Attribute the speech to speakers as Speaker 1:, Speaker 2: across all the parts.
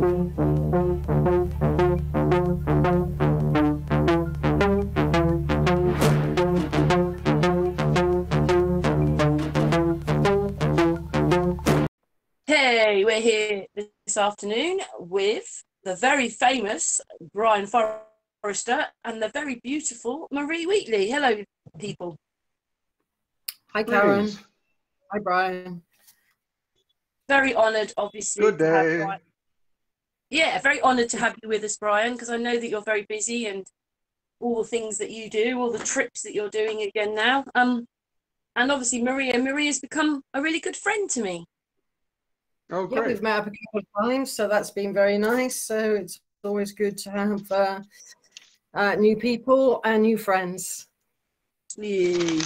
Speaker 1: Hey, we're here this afternoon with the very famous Brien Foerster and the very beautiful Marie Wheatley. Hello, people.
Speaker 2: Hi, Karen. Hi, Brien.
Speaker 1: Very honoured, obviously.
Speaker 3: Good day.
Speaker 1: Yeah, very honoured to have you with us, Brien, because I know that you're very busy and all the things that you do, all the trips that you're doing again now. And obviously Maria's become a really good friend to me.
Speaker 3: Oh, great.
Speaker 2: Yeah, we've met up a couple of times, so that's been very nice. So it's always good to have new people and new friends.
Speaker 1: Yeah.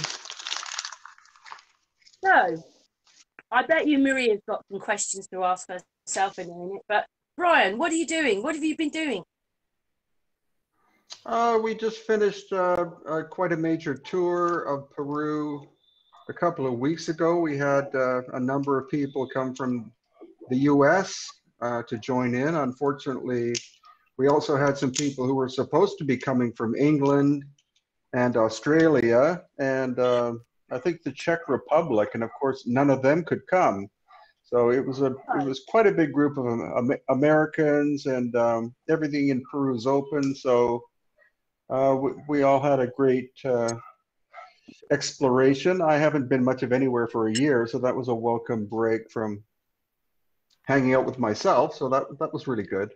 Speaker 1: So, I bet you Maria's got some questions to ask herself in a minute. But Brien, what are you doing? What have you been doing?
Speaker 3: We just finished quite a major tour of Peru a couple of weeks ago. We had a number of people come from the US to join in. Unfortunately, we also had some people who were supposed to be coming from England and Australia and I think the Czech Republic, and of course none of them could come. So it was quite a big group of Americans, and everything in Peru is open. So we all had a great exploration. I haven't been much of anywhere for a year, so that was a welcome break from hanging out with myself. So that was really good.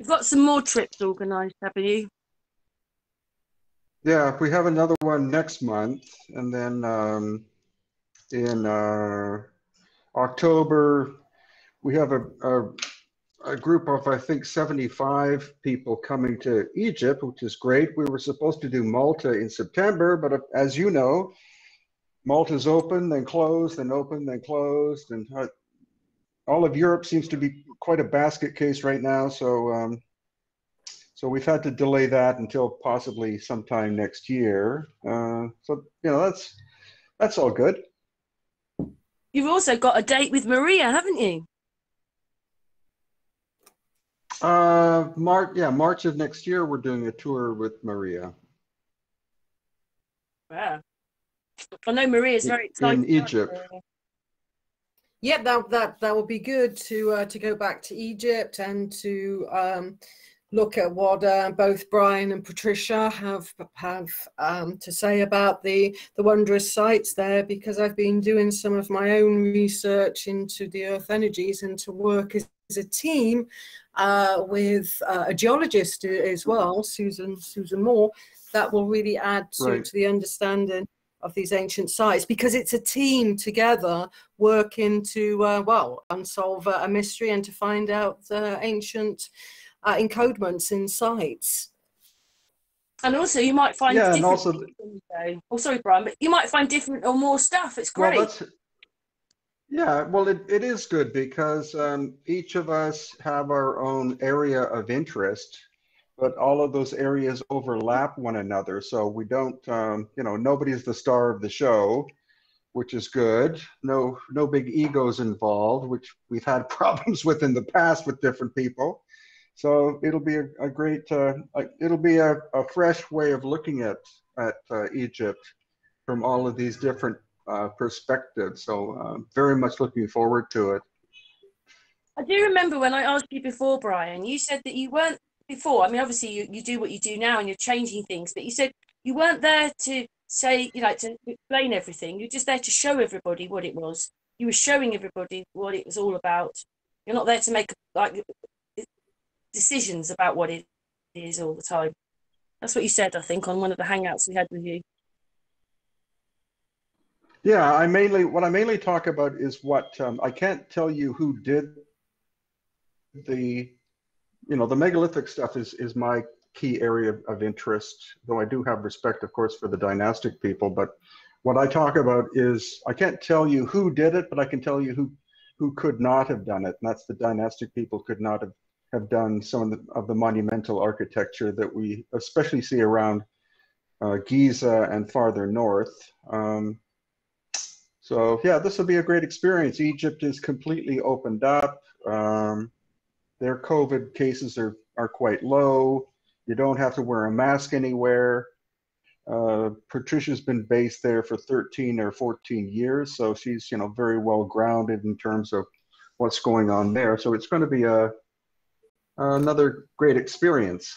Speaker 1: You've got some more trips organised, haven't you?
Speaker 3: Yeah, we have another one next month, and then in October we have a group of, I think, 75 people coming to Egypt, which is great. We were supposed to do Malta in September, but as you know, Malta's open, then closed, then open, then closed, and all of Europe seems to be quite a basket case right now. So so we've had to delay that until possibly sometime next year. So that's all good.
Speaker 1: You've also got a date with Maria, haven't you?
Speaker 3: March of next year, we're doing a tour with Maria.
Speaker 1: Wow. I know Maria's very excited.
Speaker 3: In Egypt.
Speaker 2: Yeah, that would be good to go back to Egypt and to look at what both Brien and Patricia have to say about the wondrous sites there, because I've been doing some of my own research into the earth energies and to work as a team with a geologist as well, Susan Moore. That will really add to the understanding of these ancient sites, because it's a team together working to unsolve a mystery and to find out the ancient encodements in sites.
Speaker 1: And also you might find
Speaker 3: and also
Speaker 1: oh, sorry, Brien, but you might find different or more stuff. It's great.
Speaker 3: Well, it is good because each of us have our own area of interest, but all of those areas overlap one another. So we don't, nobody's the star of the show, which is good. No big egos involved, which we've had problems with in the past with different people. So it'll be a great, it'll be a fresh way of looking at Egypt from all of these different perspectives. So very much looking forward to it.
Speaker 1: I do remember when I asked you before, Brien, you said that you weren't before. I mean, obviously you do what you do now and you're changing things, but you said you weren't there to say, to explain everything. You're just there to show everybody what it was. You were showing everybody what it was all about. You're not there to make decisions about what it is all the time. That's what you said, I think, on one of the hangouts we had with you.
Speaker 3: Yeah, what I mainly talk about is what I can't tell you who did the megalithic stuff is my key area of interest, though I do have respect, of course, for the dynastic people. But what I talk about is, I can't tell you who did it, but I can tell you who could not have done it. And that's the dynastic people could not have done some of the monumental architecture that we especially see around Giza and farther north. So yeah, this will be a great experience. Egypt is completely opened up. their COVID cases are quite low. You don't have to wear a mask anywhere. Patricia's been based there for 13 or 14 years, so she's, you know, very well grounded in terms of what's going on there. So it's going to be another great experience.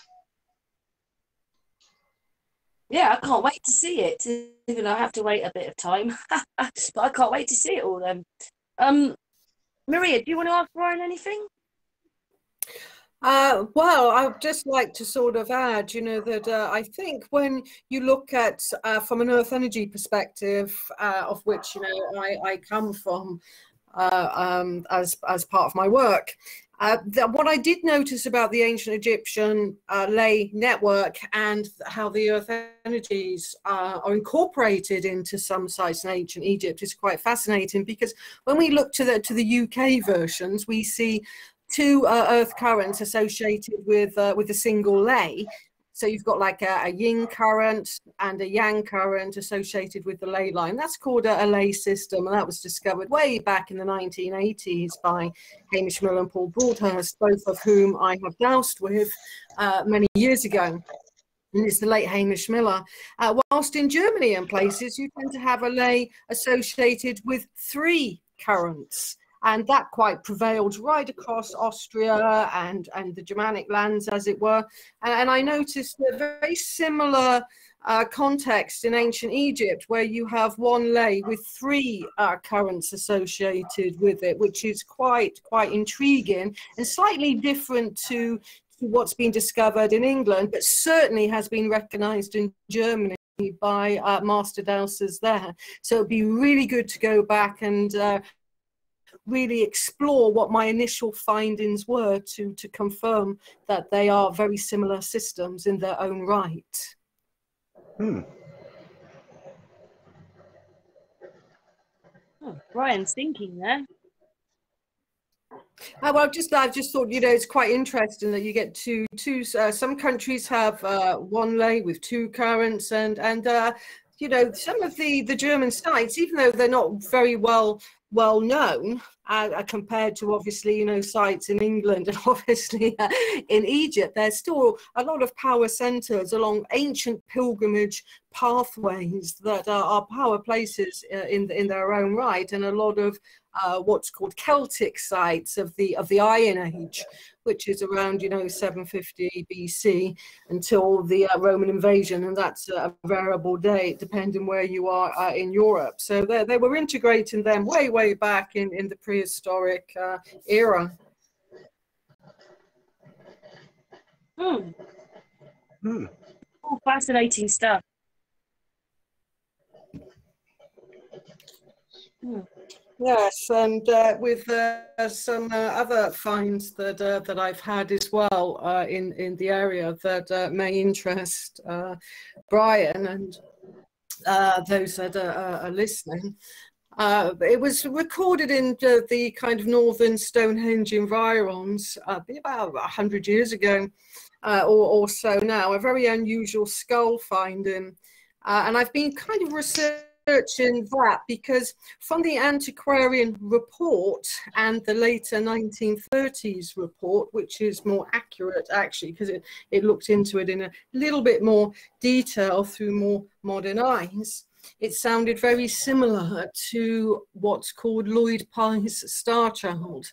Speaker 1: Yeah, I can't wait to see it. Even though I have to wait a bit of time, but I can't wait to see it all. Then, Maria, do you want to ask Brien anything?
Speaker 2: Well, I'd just like to sort of add, you know, that I think when you look at from an Earth energy perspective, of which, you know, I come from as part of my work, what I did notice about the ancient Egyptian lay network and how the Earth energies are incorporated into some sites in ancient Egypt is quite fascinating, because when we look to the UK versions, we see two earth currents associated with a single ley. So you've got like a yin current and a yang current associated with the ley line. That's called a ley system, and that was discovered way back in the 1980s by Hamish Miller and Paul Broadhurst, both of whom I have doused with many years ago. And it's the late Hamish Miller. Whilst in Germany and places, you tend to have a ley associated with three currents. And that quite prevailed right across Austria and the Germanic lands, as it were. And I noticed a very similar context in ancient Egypt, where you have one ley with three currents associated with it, which is quite intriguing and slightly different to what's been discovered in England, but certainly has been recognized in Germany by master dowsers there. So it'd be really good to go back and really explore what my initial findings were to confirm that they are very similar systems in their own right.
Speaker 1: Oh, Brian's thinking there.
Speaker 2: Well, I just thought, you know, it's quite interesting that you get two some countries have one ley with two currents, and you know, some of the German sites, even though they're not very well known compared to, obviously, you know, sites in England and obviously in Egypt, there's still a lot of power centers along ancient pilgrimage pathways that are power places in their own right, and a lot of what's called Celtic sites of the Iron Age, which is around, you know, 750 BC until the Roman invasion, and that's a variable date depending where you are in Europe. So they were integrating them way back in the prehistoric era.
Speaker 1: All fascinating stuff.
Speaker 2: Yes, and with some other finds that I've had as well in the area that may interest Brien and those that are listening. It was recorded in the kind of northern Stonehenge environs about 100 years ago or so now, a very unusual skull finding. And I've been kind of researching that because from the antiquarian report and the later 1930s report, which is more accurate actually because it looked into it in a little bit more detail through more modern eyes, it sounded very similar to what's called Lloyd Pye's Star Child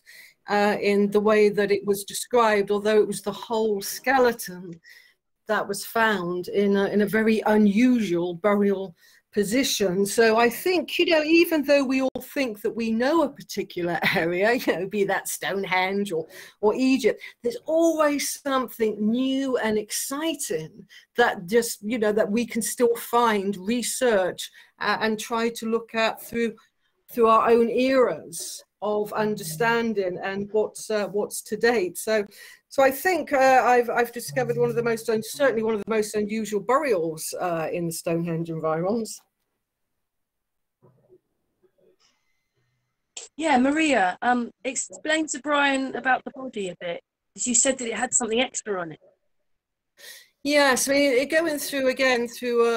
Speaker 2: in the way that it was described, although it was the whole skeleton that was found in a very unusual burial position. So I think, you know, even though we all think that we know a particular area, you know, be that Stonehenge or Egypt, there's always something new and exciting that just, you know, that we can still find, research, and try to look at through our own eras of understanding and what's to date. So I think I've discovered certainly one of the most unusual burials in the Stonehenge environs.
Speaker 1: Yeah, Maria, explain to Brien about the body a bit, because you said that it had something extra on it.
Speaker 2: Yes, I mean, going through again through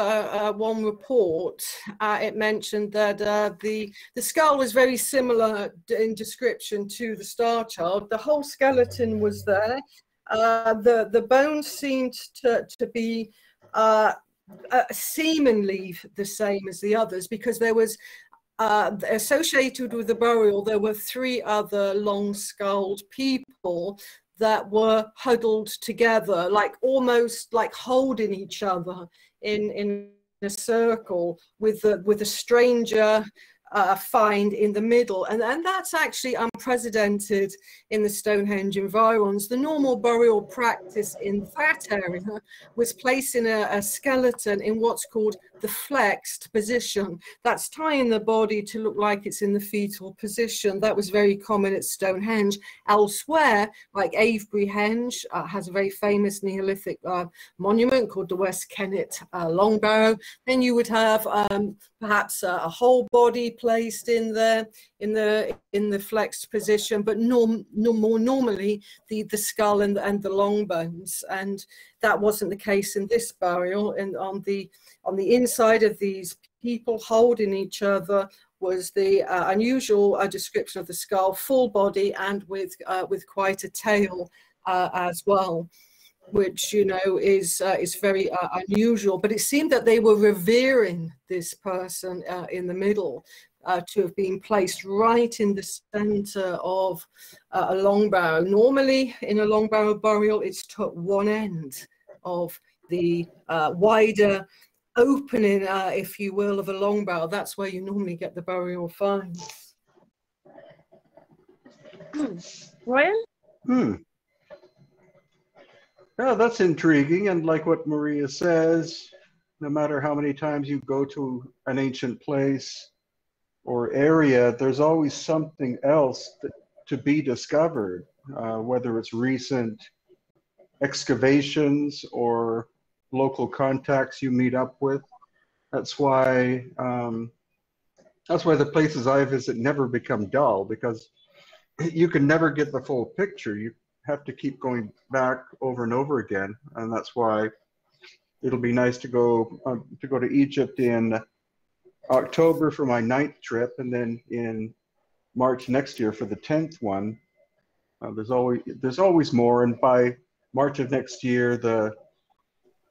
Speaker 2: one report, it mentioned that the skull was very similar in description to the Star Child. The whole skeleton was there. The bones seemed to be seemingly the same as the others, because there was associated with the burial, there were 3 other long-skulled people that were huddled together, like almost like holding each other in a circle, with the stranger find in the middle. And that's actually unprecedented in the Stonehenge environs. The normal burial practice in that area was placing a skeleton in what's called the flexed position. That's tying the body to look like it's in the fetal position. That was very common at Stonehenge. Elsewhere, like Avebury Henge, has a very famous Neolithic monument called the West Kennet Long Barrow. Then you would have perhaps a whole body placed in there in the flexed position, but more normally the skull and the long bones. And that wasn't the case in this burial. And on the inside of these people holding each other was the unusual description of the skull, full body and with quite a tail as well, which, you know, is very unusual. But it seemed that they were revering this person in the middle, to have been placed right in the center of a long barrow. Normally, in a long barrow burial, it's to one end of the wider opening, if you will, of a long barrow. That's where you normally get the burial finds.
Speaker 1: Brien?
Speaker 3: Yeah, that's intriguing. And like what Maria says, no matter how many times you go to an ancient place or area, there's always something else to be discovered, whether it's recent excavations or local contacts you meet up with. That's why the places I visit never become dull, because you can never get the full picture. You have to keep going back over and over again, and that's why it'll be nice to go to Egypt in October for my 9th trip, and then in March next year for the 10th one. There's always more, and by March of next year, the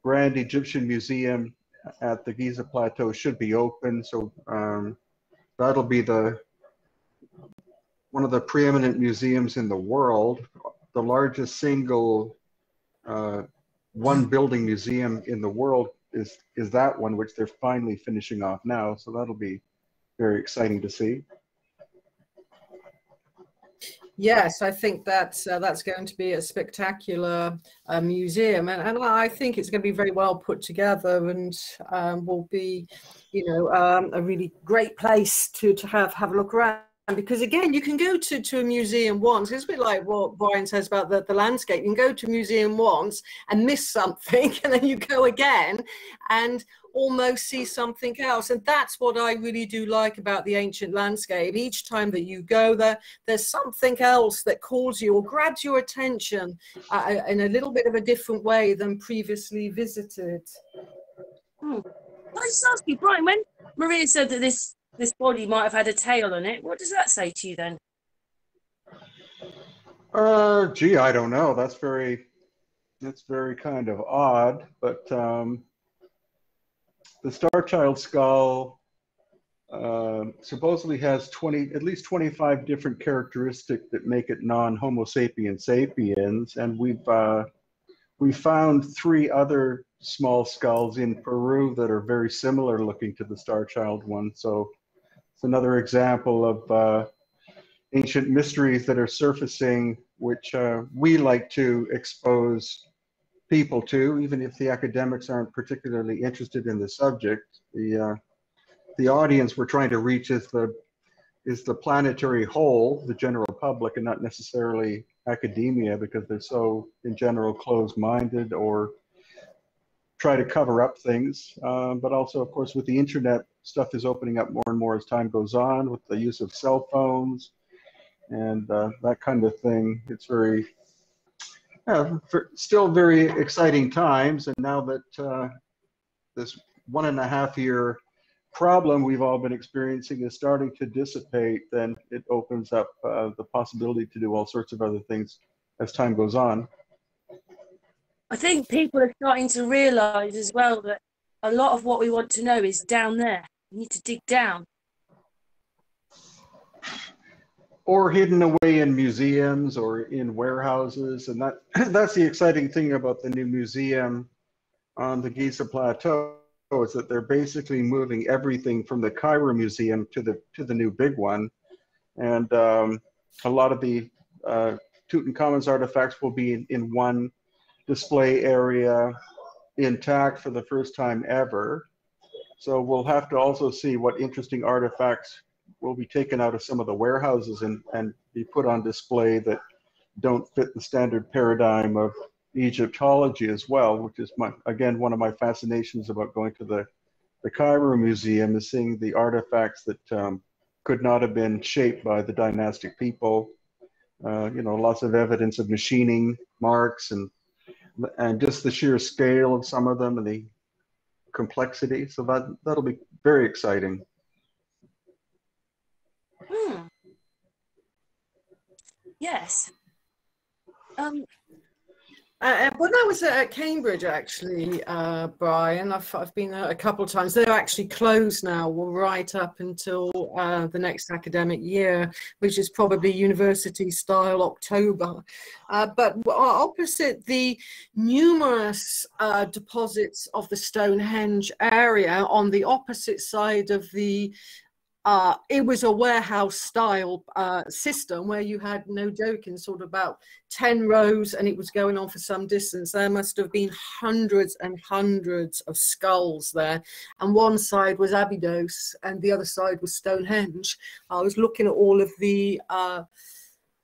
Speaker 3: Grand Egyptian Museum at the Giza Plateau should be open. So that'll be one of the preeminent museums in the world, the largest single one building museum in the world is that one, which they're finally finishing off now. So that'll be very exciting to see.
Speaker 2: Yes, I think that's going to be a spectacular museum, and I think it's going to be very well put together, and will be, you know, a really great place to have a look around. Because again, you can go to a museum once. It's a bit like what Brien says about the landscape. You can go to a museum once and miss something, and then you go again and almost see something else. And that's what I really do like about the ancient landscape. Each time that you go there, there's something else that calls you or grabs your attention in a little bit of a different way than previously visited.
Speaker 1: I just ask you, Brien, when Maria said that this body might have had a tail on it, what does that say to you then?
Speaker 3: Gee, I don't know. That's very kind of odd, but the Star Child skull supposedly has at least 25 different characteristics that make it non-Homo sapiens sapiens, and we found 3 other small skulls in Peru that are very similar looking to the Star Child one. So it's another example of ancient mysteries that are surfacing, which we like to expose people to, even if the academics aren't particularly interested in the subject. The audience we're trying to reach is the planetary whole, the general public, and not necessarily academia, because they're so, in general, closed-minded or try to cover up things. But also, of course, with the internet, stuff is opening up more and more as time goes on, with the use of cell phones and that kind of thing. It's very Still very exciting times. And now that this 1.5 year problem we've all been experiencing is starting to dissipate, then it opens up the possibility to do all sorts of other things as time goes on.
Speaker 1: I think people are starting to realise as well that a lot of what we want to know is down there. We need to dig down.
Speaker 3: Or hidden away in museums or in warehouses. And that's the exciting thing about the new museum on the Giza Plateau, is that they're basically moving everything from the Cairo Museum to the new big one. And a lot of the Tutankhamun's artifacts will be in one display area, intact for the first time ever. So we'll have to also see what interesting artifacts will be taken out of some of the warehouses and be put on display that don't fit the standard paradigm of Egyptology as well, which is again one of my fascinations about going to the Cairo Museum, is seeing the artifacts that could not have been shaped by the dynastic people. Lots of evidence of machining marks and just the sheer scale of some of them and the complexity. So that'll be very exciting.
Speaker 1: Yes.
Speaker 2: When I was at Cambridge, actually, Brian, I've been there a couple of times. They're actually closed now, right up until the next academic year, which is probably university style October. But opposite the numerous deposits of the Stonehenge area, on the opposite side of the it was a warehouse style system where you had, no joking, sort of about 10 rows, and it was going on for some distance. There must have been hundreds and hundreds of skulls there. And one side was Abydos and the other side was Stonehenge. I was looking at all of the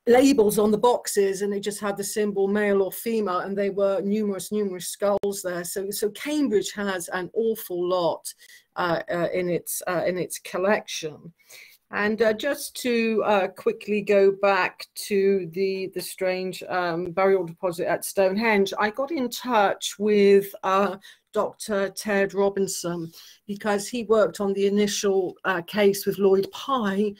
Speaker 2: labels on the boxes, and they just had the symbol male or female, and they were numerous skulls there. So Cambridge has an awful lot in its collection. And just to quickly go back to the strange burial deposit at Stonehenge, I got in touch with Dr. Ted Robinson, because he worked on the initial case with Lloyd Pye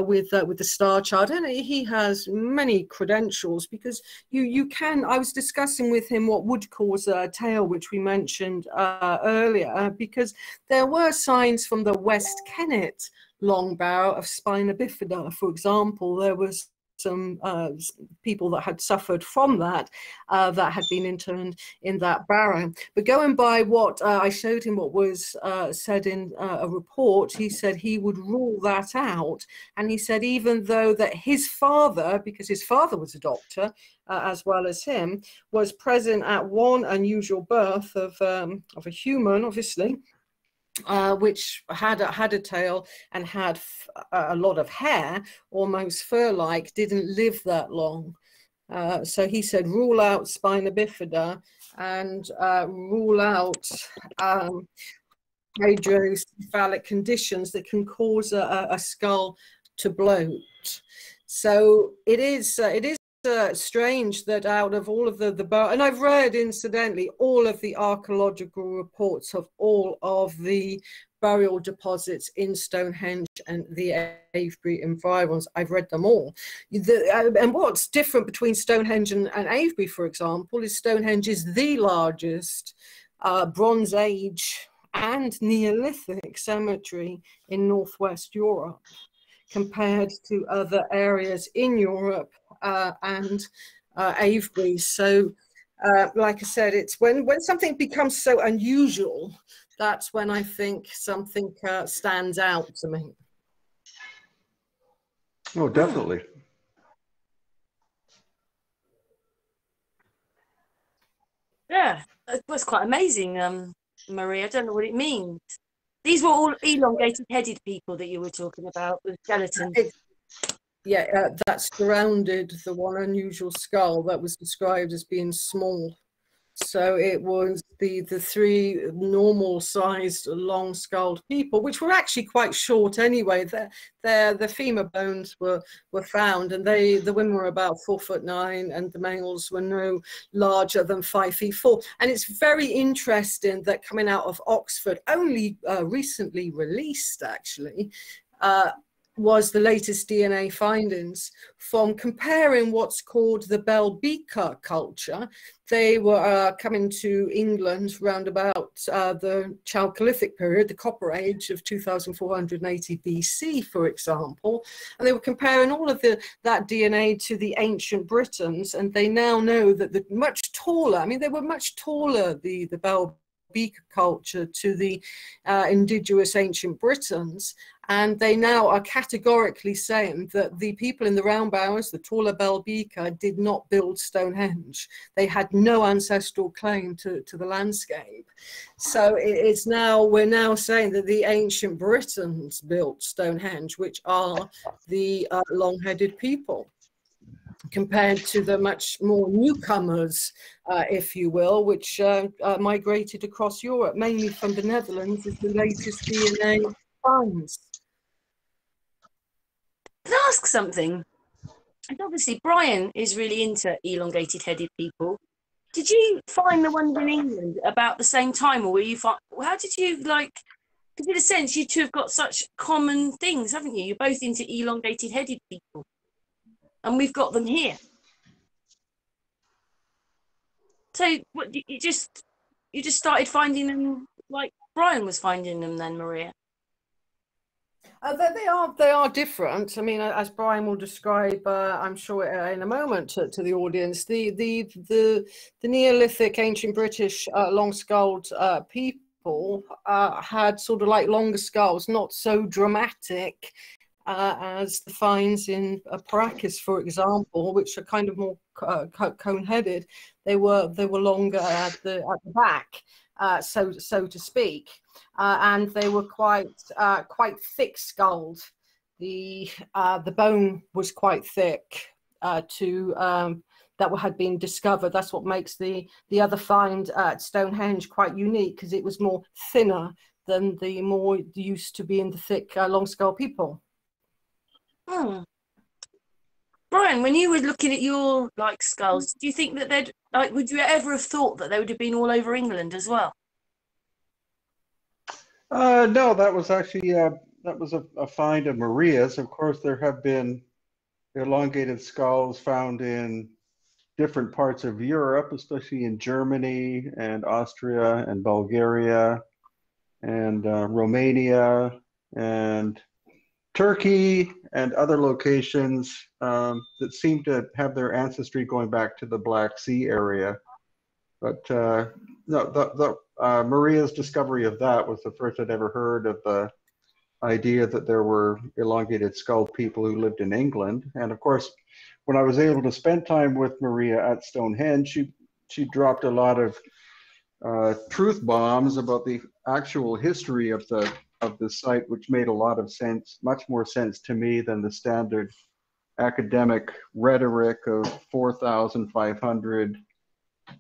Speaker 2: with the Star Child, and he has many credentials, because you can, I was discussing with him what would cause a tail, which we mentioned earlier, because there were signs from the West Kennet long barrow of spina bifida, for example. There was some people that had suffered from that that had been interned in that barrow. But going by what I showed him, what was said in a report, he said he would rule that out. And he said even though that his father, because his father was a doctor as well as him, was present at one unusual birth of a human, obviously, which had a tail and had a lot of hair, almost fur-like, didn't live that long. So he said rule out spina bifida and rule out hydrocephalic conditions that can cause a skull to bloat. So it is strange that out of all of the and I've read, incidentally, all of the archaeological reports of all of the burial deposits in Stonehenge and the Avebury environs. I've read them all. And what's different between Stonehenge and Avebury, for example, is Stonehenge is the largest Bronze Age and Neolithic cemetery in Northwest Europe, compared to other areas in Europe and Avebury. So like I said, it's when something becomes so unusual, that's when I think something stands out to me.
Speaker 3: Oh, definitely.
Speaker 1: Yeah, it was quite amazing, Marie. I don't know what it means. These were all elongated-headed people that you were talking about with skeletons.
Speaker 2: That surrounded the one unusual skull that was described as being small. So it was the three normal-sized, long-skulled people, which were actually quite short anyway. The femur bones were found, and the women were about 4'9", and the males were no larger than 5'4". And it's very interesting that coming out of Oxford, only recently released actually, was the latest DNA findings from comparing what's called the Belgica culture. They were coming to England round about the Chalcolithic period, the Copper Age of 2480 BC, for example. And they were comparing all of that DNA to the ancient Britons, and they now know that the much taller, I mean, they were much taller, the Belgica culture, to the indigenous ancient Britons. And they now are categorically saying that the people in the Roundbowers, the taller Belgica, did not build Stonehenge. They had no ancestral claim to the landscape. So we're now saying that the ancient Britons built Stonehenge, which are the long-headed people, compared to the much more newcomers, if you will, which migrated across Europe, mainly from the Netherlands, is the latest DNA finds.
Speaker 1: Can I ask something? And obviously, Brien is really into elongated-headed people. Did you find the ones in England about the same time, or were you? How did you like? Because in a sense, you two have got such common things, haven't you? You're both into elongated-headed people, and we've got them here. So, what you just started finding them like Brien was finding them, then, Maria?
Speaker 2: They are different. I mean, as Brien will describe, I'm sure in a moment to the audience, the Neolithic ancient British long-skulled people had sort of like longer skulls, not so dramatic as the finds in Paracas, for example, which are kind of more cone-headed. They were longer at the back, so to speak. And they were quite thick-skulled. The bone was quite thick that had been discovered. That's what makes the other find at Stonehenge quite unique, because it was more thinner than the more used to be in the thick long-skulled people.
Speaker 1: Brien, when you were looking at your like skulls, do you think that would you ever have thought that they would have been all over England as well?
Speaker 3: No, that was actually that was a find of Maria's. Of course, there have been elongated skulls found in different parts of Europe, especially in Germany and Austria and Bulgaria and Romania and Turkey and other locations that seem to have their ancestry going back to the Black Sea area. But no, Maria's discovery of that was the first I'd ever heard of the idea that there were elongated skulled people who lived in England. And of course, when I was able to spend time with Maria at Stonehenge, she dropped a lot of truth bombs about the actual history of the site, which made a lot of sense, much more sense to me than the standard academic rhetoric of 4,500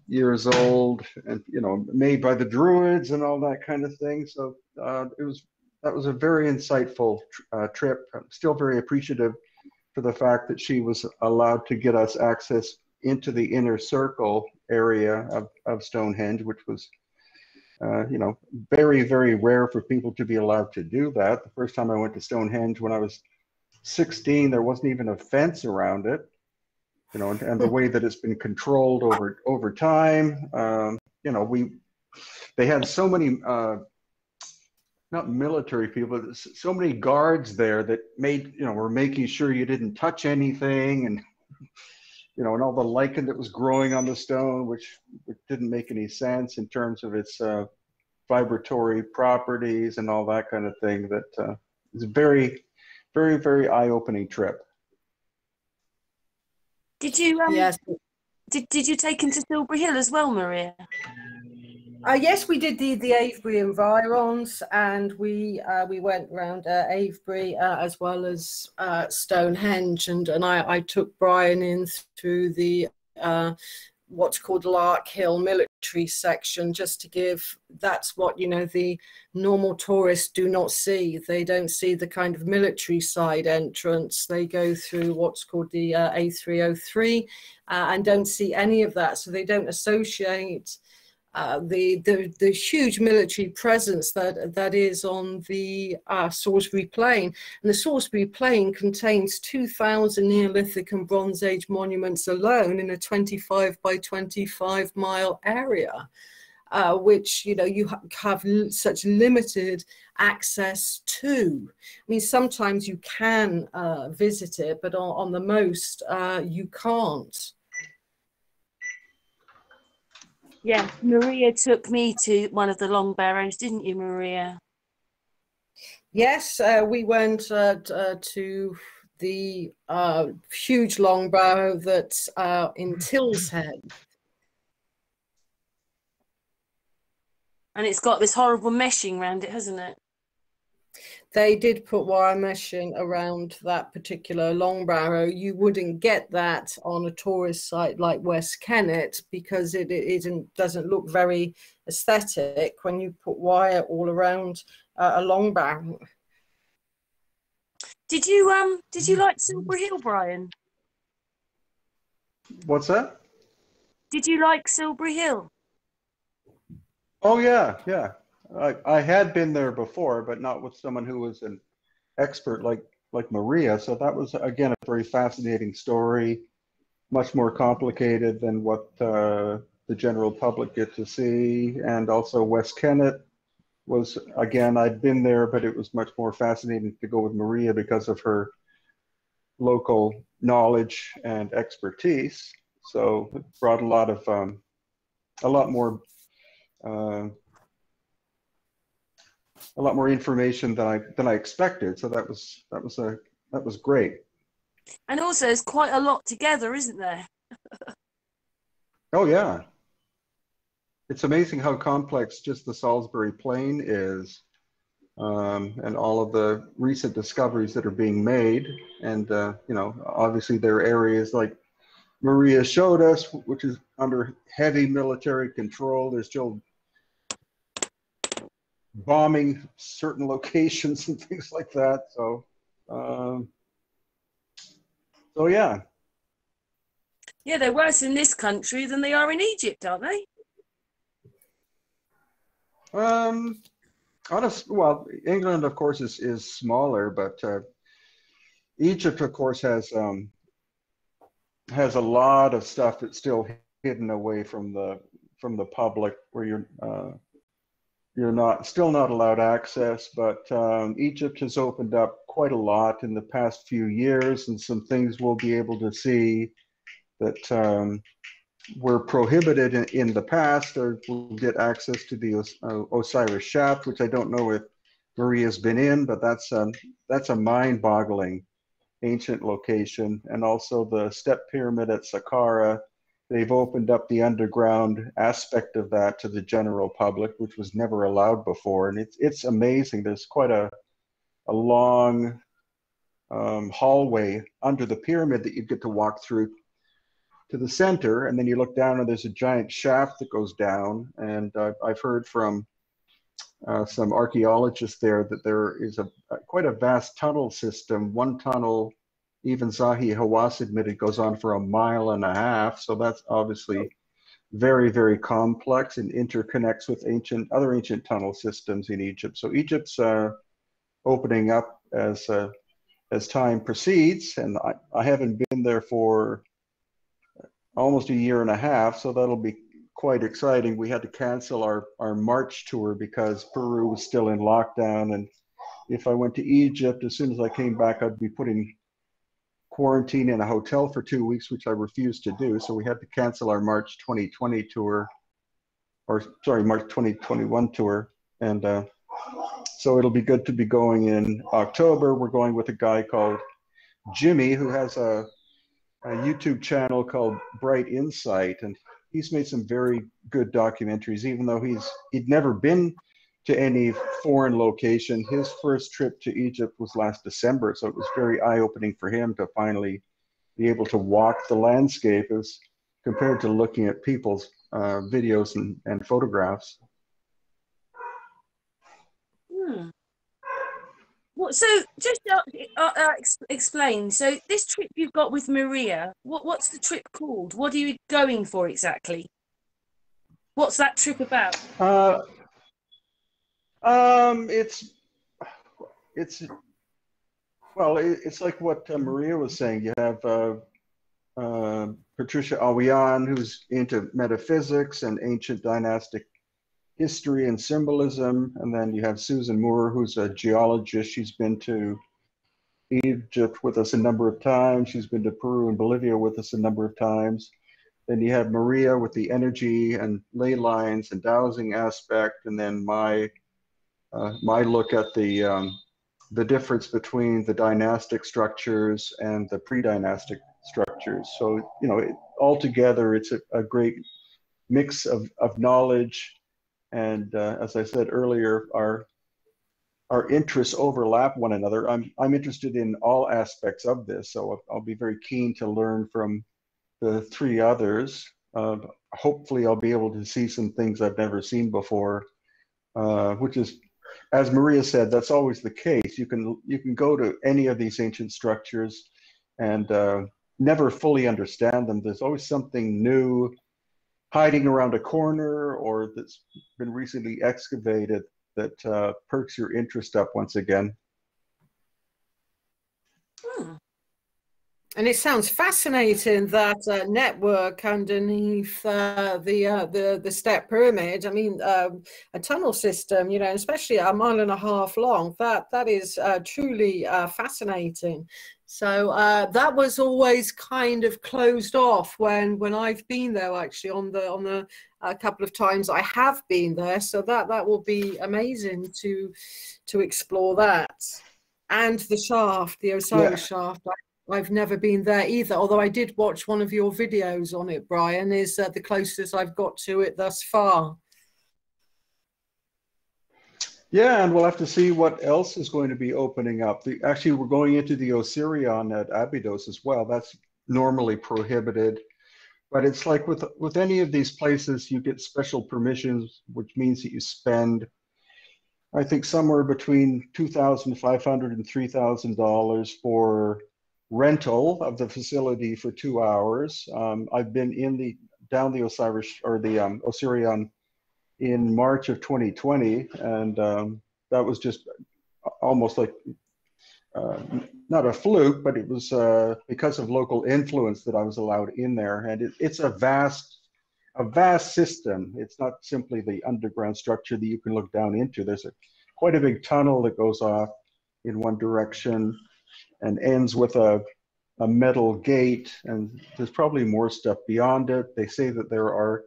Speaker 3: years old and made by the Druids and all that kind of thing. So that was a very insightful trip. I'm still very appreciative for the fact that she was allowed to get us access into the inner circle area of Stonehenge, which was very, very rare for people to be allowed to do that. The first time I went to Stonehenge when I was 16, there wasn't even a fence around it. And the way that it's been controlled over time, they had so many, not military people, but so many guards there that were making sure you didn't touch anything, and and all the lichen that was growing on the stone, which didn't make any sense in terms of its vibratory properties and all that kind of thing. That is a very, very, very eye-opening trip.
Speaker 1: Did you
Speaker 2: Yes.
Speaker 1: Did you take him to Silbury Hill as well, Maria?
Speaker 2: Yes, we did the Avebury environs, and we went around Avebury as well as Stonehenge, and I took Brien in through the what's called Lark Hill military section, just to give, that's what, you know, the normal tourists do not see. They don't see the kind of military side entrance. They go through what's called the A303 and don't see any of that. So they don't associate the huge military presence that is on the Salisbury Plain. And the Salisbury Plain contains 2,000 Neolithic and Bronze Age monuments alone in a 25 by 25 mile area, which, you know, you have such limited access to. I mean, sometimes you can visit it, but on the most, you can't.
Speaker 1: Yeah, Maria took me to one of the long barrows, didn't you, Maria?
Speaker 2: Yes, we went to the huge long barrow that's in Tilshead.
Speaker 1: And it's got this horrible meshing around it, hasn't it?
Speaker 2: They did put wire meshing around that particular long barrow. You wouldn't get that on a tourist site like West Kennet because it doesn't look very aesthetic when you put wire all around a long barrow.
Speaker 1: Did you like Silbury Hill, Brien?
Speaker 3: What's that?
Speaker 1: Did you like Silbury Hill?
Speaker 3: Oh yeah, yeah. I had been there before, but not with someone who was an expert like Maria. So that was, again, a very fascinating story, much more complicated than what the general public get to see. And also West Kennet was, again, I'd been there, but it was much more fascinating to go with Maria because of her local knowledge and expertise. So it brought a lot more information than I expected. So that was great.
Speaker 1: And also, there's quite a lot together, isn't there?
Speaker 3: Oh yeah, it's amazing how complex just the Salisbury Plain is, and all of the recent discoveries that are being made. And you know, obviously there are areas like Maria showed us, which is under heavy military control. There's still bombing certain locations and things like that. So, so yeah.
Speaker 1: Yeah, they're worse in this country than they are in Egypt, aren't they?
Speaker 3: Well, England, of course, is smaller, but Egypt, of course, has a lot of stuff that's still hidden away from the public, where you're still not allowed access. But Egypt has opened up quite a lot in the past few years, and some things we'll be able to see that were prohibited in the past, or we'll get access to the Osiris Shaft, which I don't know if Maria's been in, but that's a mind-boggling ancient location. And also the Step Pyramid at Saqqara. They've opened up the underground aspect of that to the general public, which was never allowed before. And it's amazing. There's quite a long hallway under the pyramid that you get to walk through to the center, and then you look down and there's a giant shaft that goes down. And I've heard from some archaeologists there that there is quite a vast tunnel system. One tunnel, even Zahi Hawass admitted, goes on for 1.5 miles. So that's obviously very, very complex and interconnects with other ancient tunnel systems in Egypt. So Egypt's opening up as time proceeds, and I haven't been there for almost 1.5 years, so that'll be quite exciting. We had to cancel our March tour because Peru was still in lockdown, and if I went to Egypt, as soon as I came back, I'd be putting quarantine in a hotel for 2 weeks, which I refused to do. So we had to cancel our March 2020 tour, or sorry, March 2021 tour. And so it'll be good to be going in October. We're going with a guy called Jimmy, who has a YouTube channel called Bright Insight, and he's made some very good documentaries, even though he'd never been to any foreign location. His first trip to Egypt was last December, so it was very eye-opening for him to finally be able to walk the landscape. It was compared to looking at people's videos and photographs.
Speaker 1: Hmm. Well, so just explain. So this trip you've got with Maria, what's the trip called? What are you going for exactly? What's that trip about?
Speaker 3: It's well, it's like what Maria was saying. You have Patricia Awian, who's into metaphysics and ancient dynastic history and symbolism, and then you have Susan Moore, who's a geologist. She's been to Egypt with us a number of times. She's been to Peru and Bolivia with us a number of times. Then you have Maria with the energy and ley lines and dowsing aspect, and then my look at the difference between the dynastic structures and the pre-dynastic structures. So, you know, altogether, it's a great mix of knowledge. And as I said earlier, our interests overlap one another. I'm interested in all aspects of this, so I'll be very keen to learn from the three others. Hopefully, I'll be able to see some things I've never seen before, which is, as Maria said, that's always the case. You can go to any of these ancient structures and never fully understand them. There's always something new hiding around a corner or that's been recently excavated that perks your interest up once again.
Speaker 1: Hmm.
Speaker 2: And it sounds fascinating, that network underneath the step pyramid. I mean, a tunnel system, you know, especially a mile and a half long. That is truly fascinating. So that was always kind of closed off when I've been there. Actually, on the a couple of times I have been there. So that will be amazing to explore that. And the shaft, the Osiris shaft. I've never been there either, although I did watch one of your videos on it, Brien, is the closest I've got to it thus far.
Speaker 3: Yeah, and we'll have to see what else is going to be opening up. Actually, we're going into the Osirion at Abydos as well. That's normally prohibited, but it's like with any of these places, you get special permissions, which means that you spend, I think, somewhere between $2,500 and $3,000 for rental of the facility for 2 hours. I've been down the Osiris or the Osirion in March of 2020, and that was just almost like not a fluke, but it was because of local influence that I was allowed in there. And it's a vast system. It's not simply the underground structure that you can look down into. There's quite a big tunnel that goes off in one direction and ends with a metal gate, and there's probably more stuff beyond it. They say that there are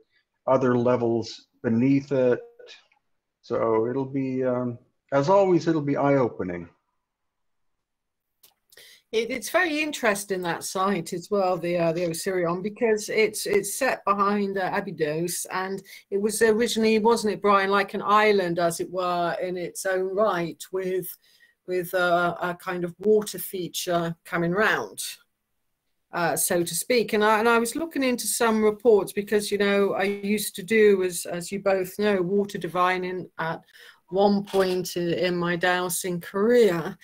Speaker 3: other levels beneath it. So it'll be, as always, it'll be eye-opening.
Speaker 2: It's very interesting, that site as well, the Osirion, because it's set behind Abydos, and it was originally, wasn't it, Brien, like an island, as it were, in its own right, with a kind of water feature coming round, so to speak. And I was looking into some reports because, you know, I used to do, as you both know, water divining at one point in my dowsing career.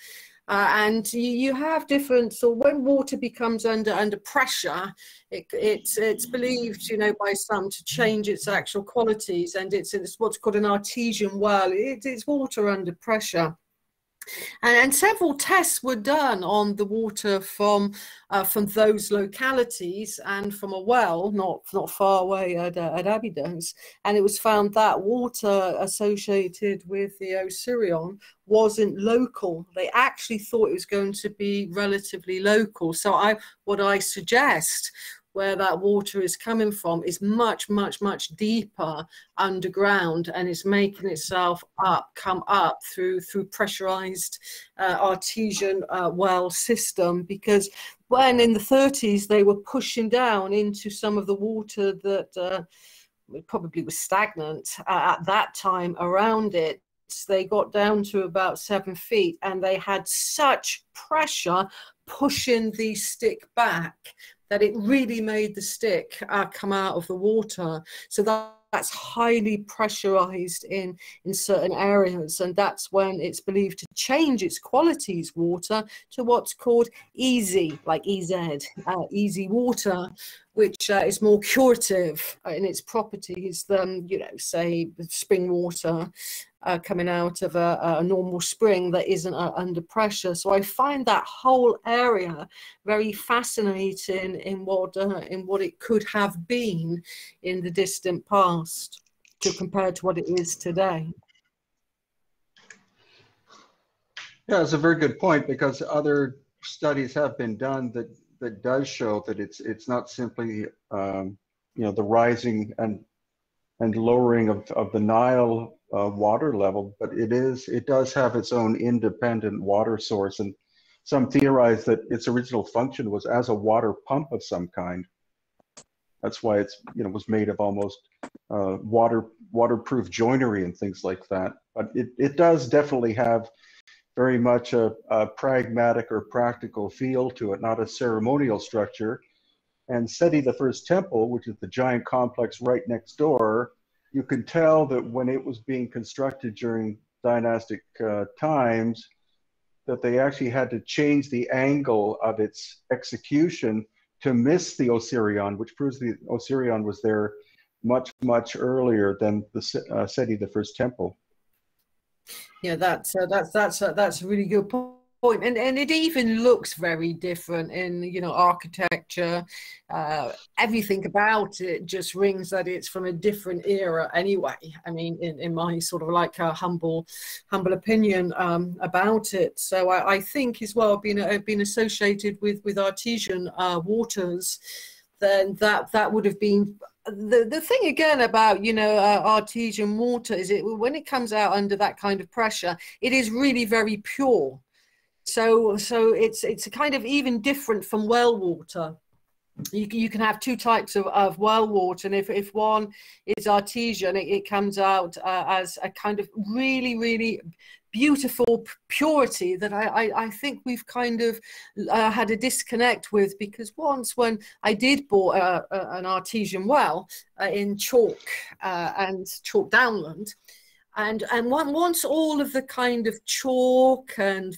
Speaker 2: And you have different, so when water becomes under pressure, it's believed, you know, by some to change its actual qualities, and it's what's called an artesian well. It's water under pressure. And several tests were done on the water from those localities and from a well not far away at Abydos, and it was found that water associated with the Osirion wasn't local. They actually thought it was going to be relatively local. So what I suggest, where that water is coming from, is much, much, much deeper underground, and it's making itself come up through pressurized artesian well system. Because when in the 30s they were pushing down into some of the water that probably was stagnant at that time around it, they got down to about 7 feet, and they had such pressure pushing the stick back that it really made the stick come out of the water. So that's highly pressurized in certain areas, and that's when it's believed to change its qualities, water, to what's called easy, like EZ, easy water, which is more curative in its properties than, you know, say spring water coming out of a normal spring that isn't under pressure. So I find that whole area very fascinating in what it could have been in the distant past to compare to what it is today.
Speaker 3: Yeah, it's a very good point, because other studies have been done that does show that it's not simply you know, the rising and lowering of the Nile water level, but it does have its own independent water source, and some theorize that its original function was as a water pump of some kind. That's why it's, you know, was made of almost waterproof joinery and things like that. But it does definitely have very much a pragmatic or practical feel to it, not a ceremonial structure. And Seti the First Temple, which is the giant complex right next door, you can tell that when it was being constructed during dynastic times, that they actually had to change the angle of its execution to miss the Osirion, which proves the Osirion was there much, much earlier than the Seti the First Temple.
Speaker 2: Yeah, that's a really good point. And it even looks very different in, you know, architecture. Everything about it just rings that it's from a different era anyway. I mean, in my sort of like a humble opinion about it. So I think as well, being associated with artesian waters, then that would have been the thing again about, you know, artesian water is when it comes out under that kind of pressure, it is really very pure. So it's a kind of even different from well water. You can have two types of well water, and if one is artesian, it comes out as a kind of really, really beautiful purity that I think we've kind of had a disconnect with, because once when I did bought an artesian well in chalk and chalk downland, and once all of the kind of chalk and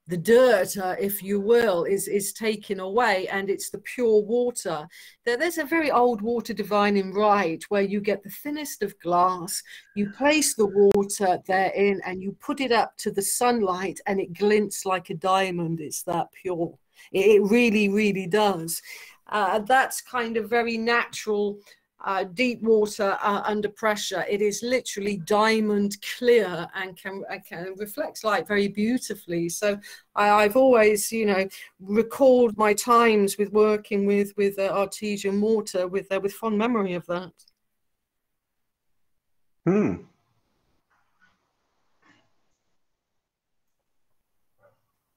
Speaker 2: the dirt, if you will, is taken away, and it's the pure water. There's a very old water divining rite where you get the thinnest of glass, you place the water therein, and you put it up to the sunlight, and it glints like a diamond. It's that pure. It really, really does. That's kind of very natural. Deep water under pressure, it is literally diamond clear and can reflect light very beautifully. So I've always, you know, recalled my times with working with artesian water with fond memory of that.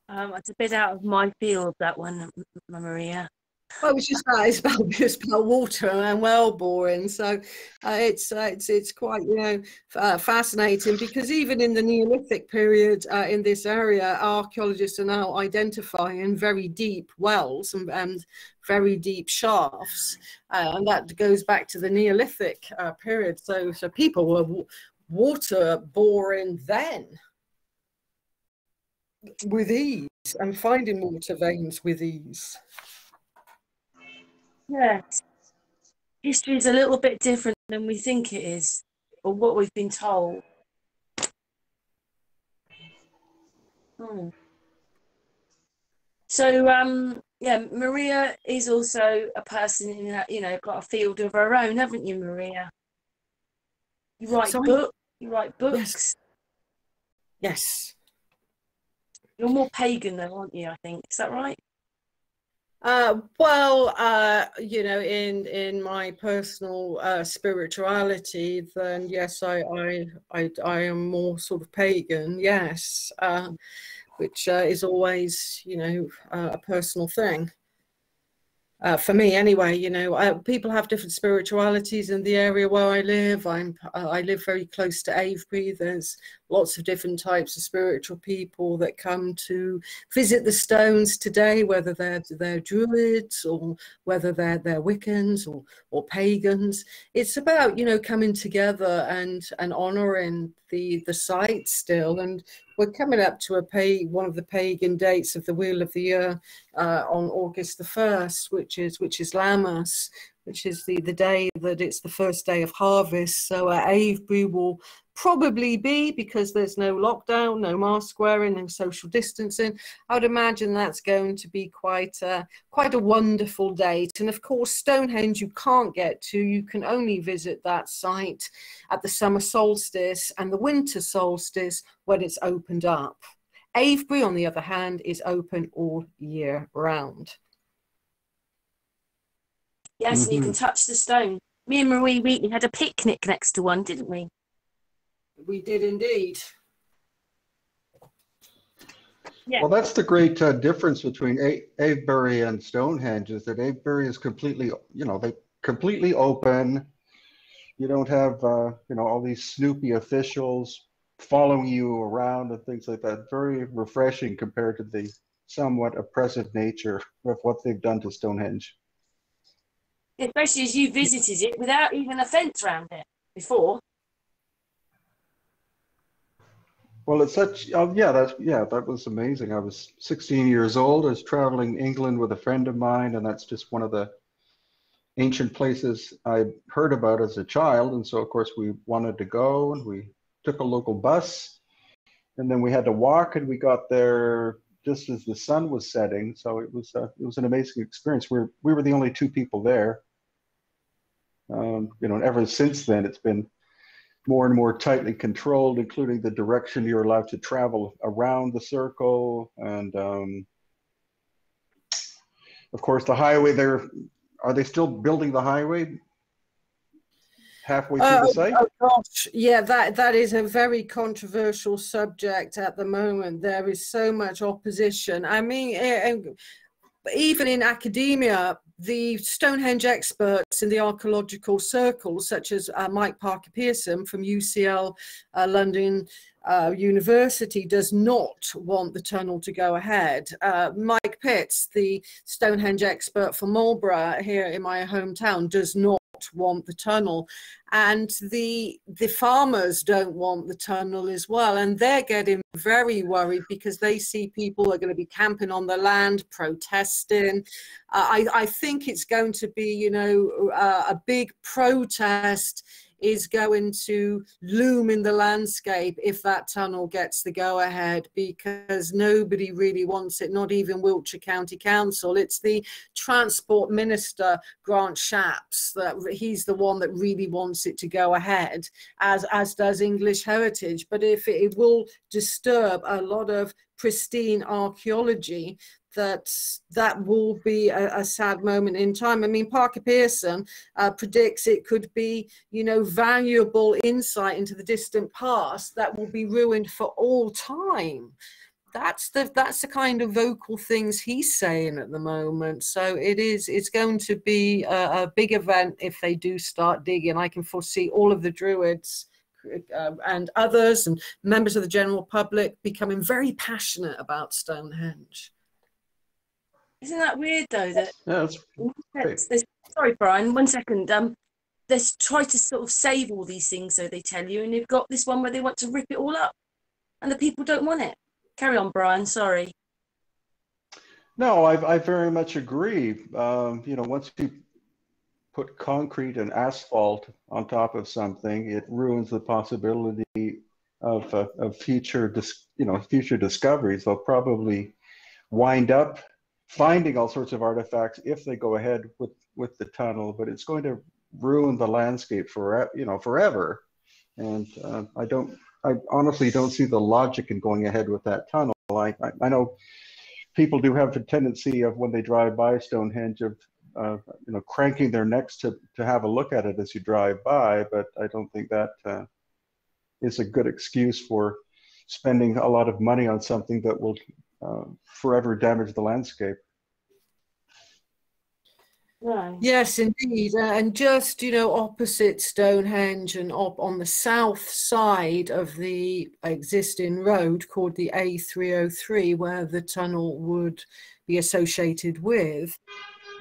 Speaker 1: It's a bit out of my field, that one, Maria.
Speaker 2: Well, it was just it's about water and well boring. So it's quite, you know, fascinating, because even in the Neolithic period in this area, archaeologists are now identifying very deep wells and very deep shafts, and that goes back to the Neolithic period. So people were water boring then with ease and finding water veins with ease.
Speaker 1: Yes. History is a little bit different than we think it is, or what we've been told. So, yeah, Maria is also a person in that, you know, got a field of her own, haven't you, Maria? You write books. You write books.
Speaker 2: Yes.
Speaker 1: You're more pagan, though, aren't you? I think, is that right?
Speaker 2: Well, you know, in my personal spirituality, then yes, I am more sort of pagan, yes, which is always, you know, a personal thing. For me anyway, you know, people have different spiritualities in the area where I live. I live very close to Avebury. There's lots of different types of spiritual people that come to visit the stones today, whether they're druids or whether they're Wiccans or pagans. It's about, you know, coming together and honouring the site still. And we're coming up to one of the pagan dates of the Wheel of the Year on August the 1st, which is Lammas, which is the day that it's the first day of harvest. So Avebury will probably be, because there's no lockdown, no mask wearing, no social distancing, I would imagine that's going to be quite a wonderful date. And of course, Stonehenge you can't get to. You can only visit that site at the summer solstice and the winter solstice when it's opened up. Avebury, on the other hand, is open all year round.
Speaker 1: Yes, and you can touch the stone. Me and Marie Wheatley had a picnic next to one, didn't we?
Speaker 2: We did indeed.
Speaker 1: Yeah.
Speaker 3: Well, that's the great difference between Avebury and Stonehenge, is that Avebury is completely, you know, they completely open. You don't have, you know, all these snoopy officials following you around and things like that. Very refreshing compared to the somewhat oppressive nature of what they've done to Stonehenge.
Speaker 1: Especially as you visited it without even a fence around it before.
Speaker 3: Well, it's such, that was amazing. I was 16 years old. I was traveling England with a friend of mine, and that's just one of the ancient places I heard about as a child. And so, of course, we wanted to go, and we took a local bus, and then we had to walk, and we got there just as the sun was setting. So it was an amazing experience. We were the only two people there. You know, and ever since then, it's been more and more tightly controlled, including the direction you're allowed to travel around the circle. And of course, the highway there, are they still building the highway halfway through the site?
Speaker 2: Oh gosh, yeah, that is a very controversial subject at the moment. There is so much opposition. I mean, even in academia, the Stonehenge experts in the archaeological circles, such as Mike Parker Pearson from UCL London University, does not want the tunnel to go ahead. Mike Pitts, the Stonehenge expert for Marlborough here in my hometown, does not want the tunnel, and the farmers don't want the tunnel as well, and they're getting very worried because they see people are going to be camping on the land, protesting. I think it's going to be, you know, a big protest is going to loom in the landscape if that tunnel gets the go-ahead, because nobody really wants it, not even Wiltshire County Council. It's the Transport Minister, Grant Shapps, that he's the one that really wants it to go ahead, as does English Heritage. But if it will disturb a lot of pristine archaeology, that will be a sad moment in time. I mean, Parker Pearson predicts it could be, you know, valuable insight into the distant past that will be ruined for all time. That's the kind of vocal things he's saying at the moment. So it's going to be a big event if they do start digging. I can foresee all of the druids and others and members of the general public becoming very passionate about Stonehenge.
Speaker 1: Isn't that weird though? That sorry, Brian, 1 second. They try to sort of save all these things, so they tell you, and you've got this one where they want to rip it all up, and the people don't want it. Carry on, Brian. Sorry.
Speaker 3: No, I very much agree. You know, once you put concrete and asphalt on top of something, it ruins the possibility of future discoveries. They'll probably wind up finding all sorts of artifacts if they go ahead with the tunnel, but it's going to ruin the landscape forever. And I honestly don't see the logic in going ahead with that tunnel. I know people do have a tendency of, when they drive by Stonehenge, of you know, cranking their necks to have a look at it as you drive by, but I don't think that is a good excuse for spending a lot of money on something that will forever damage the landscape.
Speaker 1: No.
Speaker 2: Yes, indeed. And just, you know, opposite Stonehenge and up on the south side of the existing road called the A303, where the tunnel would be associated with,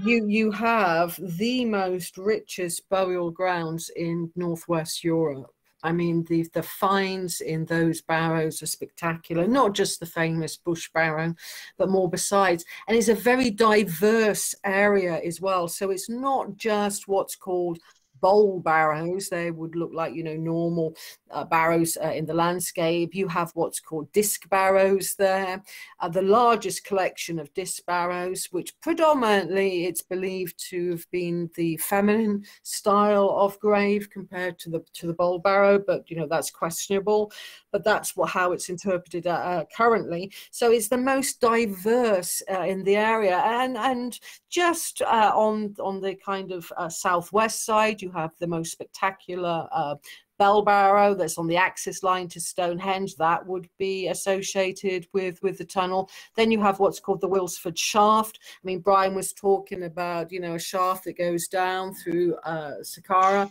Speaker 2: you have the most richest burial grounds in Northwest Europe. I mean, the finds in those barrows are spectacular, not just the famous Bush barrow, but more besides. And it's a very diverse area as well. So it's not just what's called bowl barrows. They would look like, you know, normal barrows in the landscape. You have what's called disc barrows there, the largest collection of disc barrows, which predominantly it's believed to have been the feminine style of grave compared to the bowl barrow, but you know, that's questionable. But that's how it's interpreted currently. So it's the most diverse in the area, and just on the kind of southwest side, you have the most spectacular bell barrow that's on the axis line to Stonehenge. That would be associated with the tunnel. Then you have what's called the Wilsford Shaft. I mean, Brien was talking about, you know, a shaft that goes down through Saqqara,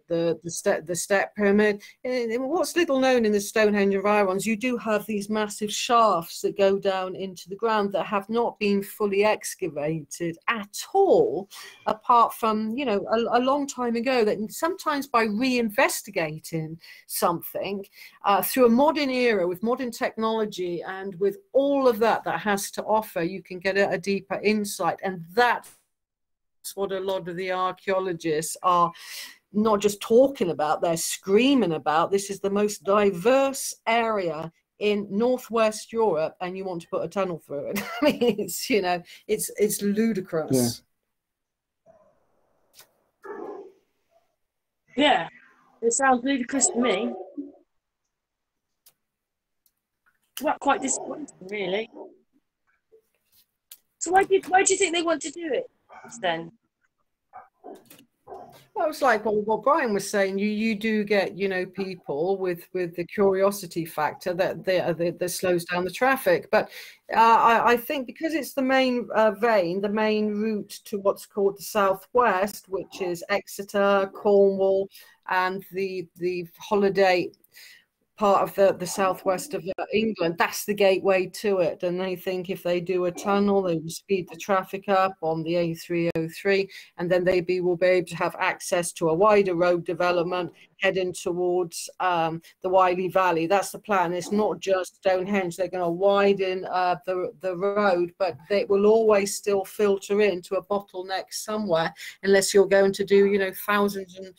Speaker 2: the step pyramid. And what's little known in the Stonehenge environs, you do have these massive shafts that go down into the ground that have not been fully excavated at all, apart from, you know, a long time ago, that sometimes by reinvestigating something through a modern era with modern technology and with all of that has to offer, you can get a deeper insight. And that's what a lot of the archaeologists are not just talking about, they're screaming about. This is the most diverse area in Northwest Europe, and you want to put a tunnel through it. I mean, it's, you know, it's ludicrous.
Speaker 1: Yeah, it sounds ludicrous to me. Well, quite disappointing, really. So why do you think they want to do it then?
Speaker 2: Well, it's like what Brien was saying. You do get, you know, people with the curiosity factor that slows down the traffic. But I think because it's the main vein, the main route to what's called the southwest, which is Exeter, Cornwall, and the holiday part of the southwest of England, that's the gateway to it. And they think if they do a tunnel, they will speed the traffic up on the A303, and then they will be able to have access to a wider road development heading towards the Wheatley Valley. That's the plan. It's not just Stonehenge. They're going to widen the road, but they will always still filter into a bottleneck somewhere, unless you're going to do, you know, thousands and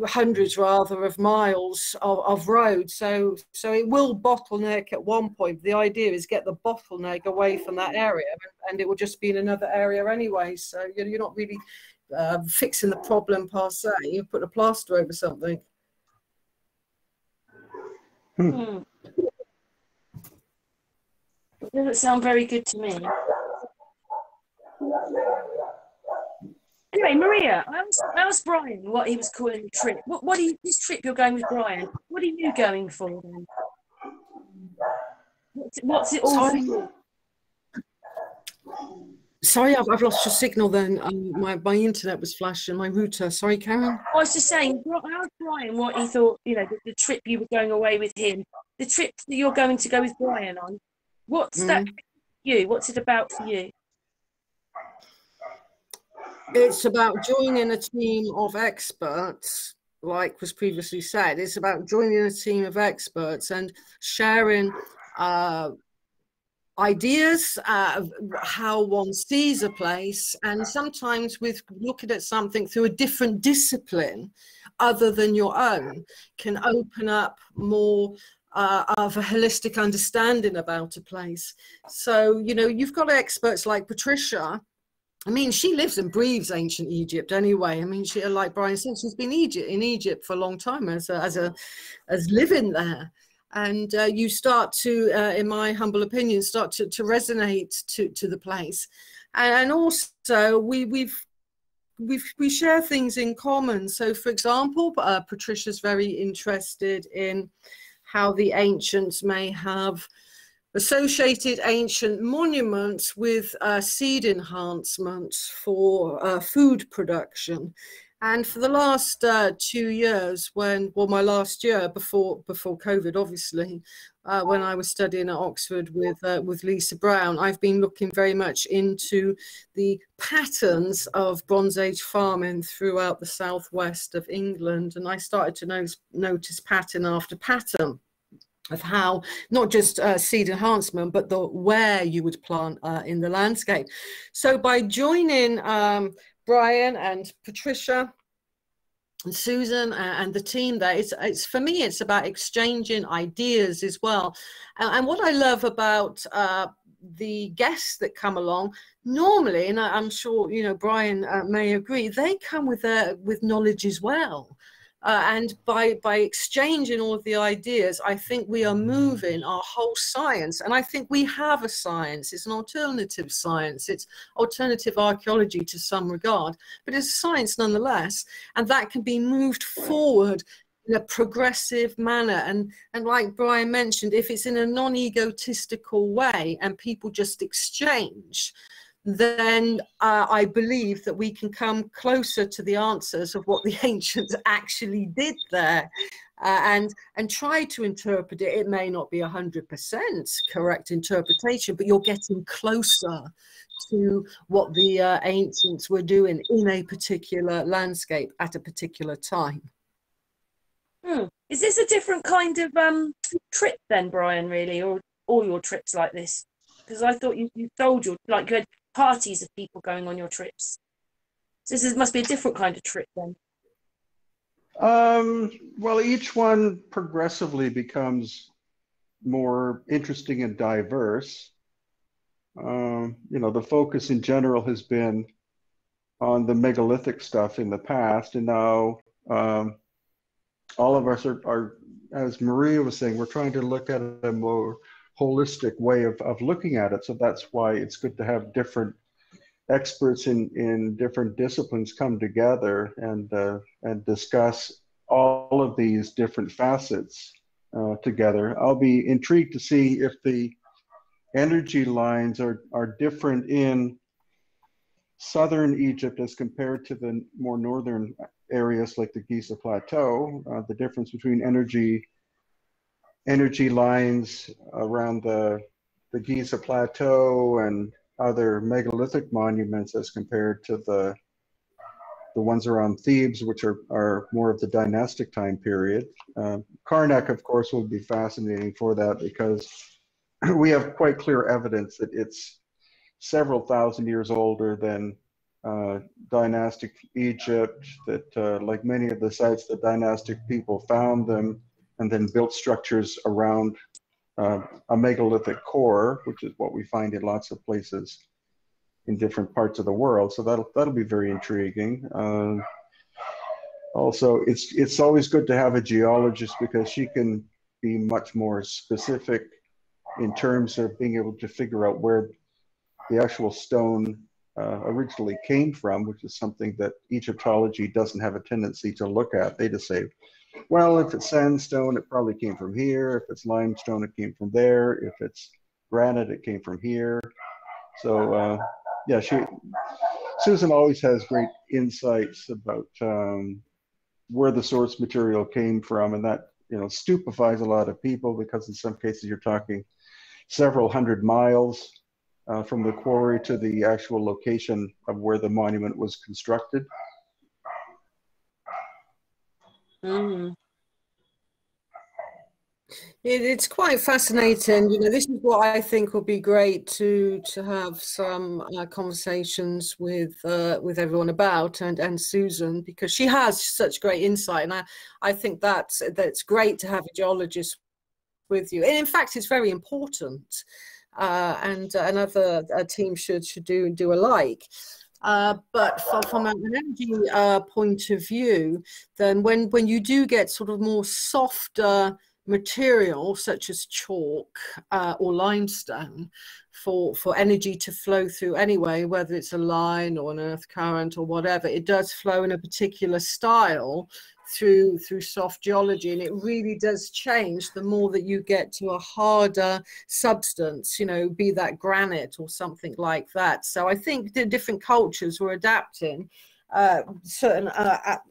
Speaker 2: hundreds rather of miles of road. So it will bottleneck at one point. The idea is get the bottleneck away from that area, and it will just be in another area anyway. So you're not really fixing the problem per se. You put a plaster over something.
Speaker 1: It doesn't sound very good to me. Anyway, Maria, I asked Brien what he was calling the trip. What are you, this trip you're going with Brien? What are you going for then? What's it all for you?
Speaker 2: Sorry, I've lost your signal then. My internet was flashing, my router. Sorry, Karen.
Speaker 1: I was just saying, I asked Brien what he thought, you know, the trip you were going away with him, the trip that you're going to go with Brien on. What's that for you? What's it about for you?
Speaker 2: It's about joining a team of experts, like was previously said. It's about joining a team of experts and sharing ideas of how one sees a place, and sometimes with looking at something through a different discipline other than your own can open up more of a holistic understanding about a place. So, you know, you've got experts like Patricia. I mean, she lives and breathes ancient Egypt anyway. I mean, she, like Brien said, she's been in Egypt for a long time as living there. And you start to, in my humble opinion, start to resonate to the place. And also we share things in common. So, for example, Patricia's very interested in how the ancients may have associated ancient monuments with seed enhancements for food production. And for the last 2 years, my last year before COVID, obviously, when I was studying at Oxford with Lisa Brown, I've been looking very much into the patterns of Bronze Age farming throughout the southwest of England. And I started to notice pattern after pattern of how not just seed enhancement, but where you would plant in the landscape. So by joining Brien and Patricia and Susan and the team there, it's for me, it's about exchanging ideas as well. And what I love about the guests that come along, normally, and I'm sure, you know, Brien may agree, they come with knowledge as well. And by exchanging all of the ideas, I think we are moving our whole science. And I think we have a science. It's an alternative science. It's alternative archaeology to some regard, but it's science nonetheless. And that can be moved forward in a progressive manner. And like Brien mentioned, if it's in a non-egotistical way and people just exchange, then I believe that we can come closer to the answers of what the ancients actually did there, and try to interpret it. It may not be 100% correct interpretation, but you're getting closer to what the ancients were doing in a particular landscape at a particular time.
Speaker 1: Is this a different kind of trip then, Brien, really, or all your trips like this? Because I thought you told you had parties of people going on your trips. So this must be a different kind of trip then.
Speaker 3: Well, each one progressively becomes more interesting and diverse. You know, the focus in general has been on the megalithic stuff in the past, and now all of us are, as Maria was saying, we're trying to look at a more holistic way of looking at it. So that's why it's good to have different experts in different disciplines come together and discuss all of these different facets together. I'll be intrigued to see if the energy lines are different in southern Egypt as compared to the more northern areas like the Giza Plateau, the difference between energy lines around the Giza Plateau and other megalithic monuments as compared to the ones around Thebes, which are more of the dynastic time period. Karnak, of course, will be fascinating for that because we have quite clear evidence that it's several thousand years older than dynastic Egypt, that like many of the sites, the dynastic people found them and then built structures around a megalithic core, which is what we find in lots of places in different parts of the world. So that'll be very intriguing. Also, it's always good to have a geologist because she can be much more specific in terms of being able to figure out where the actual stone originally came from, which is something that Egyptology doesn't have a tendency to look at. They just say, well, if it's sandstone, it probably came from here. If it's limestone, it came from there. If it's granite, it came from here. So yeah, Susan always has great insights about where the source material came from, and that, you know, stupefies a lot of people because in some cases you're talking several hundred miles from the quarry to the actual location of where the monument was constructed.
Speaker 2: It's quite fascinating. You know, this is what I think will be great to have some conversations with everyone about, and Susan, because she has such great insight, and I think that's great to have a geologist with you. And in fact, it's very important, and another team should do alike. But from an energy point of view, then when you do get sort of more softer material such as chalk or limestone for energy to flow through anyway, whether it's a line or an earth current or whatever, it does flow in a particular style through soft geology, and it really does change the more that you get to a harder substance, you know, be that granite or something like that. So I think the different cultures were adapting certain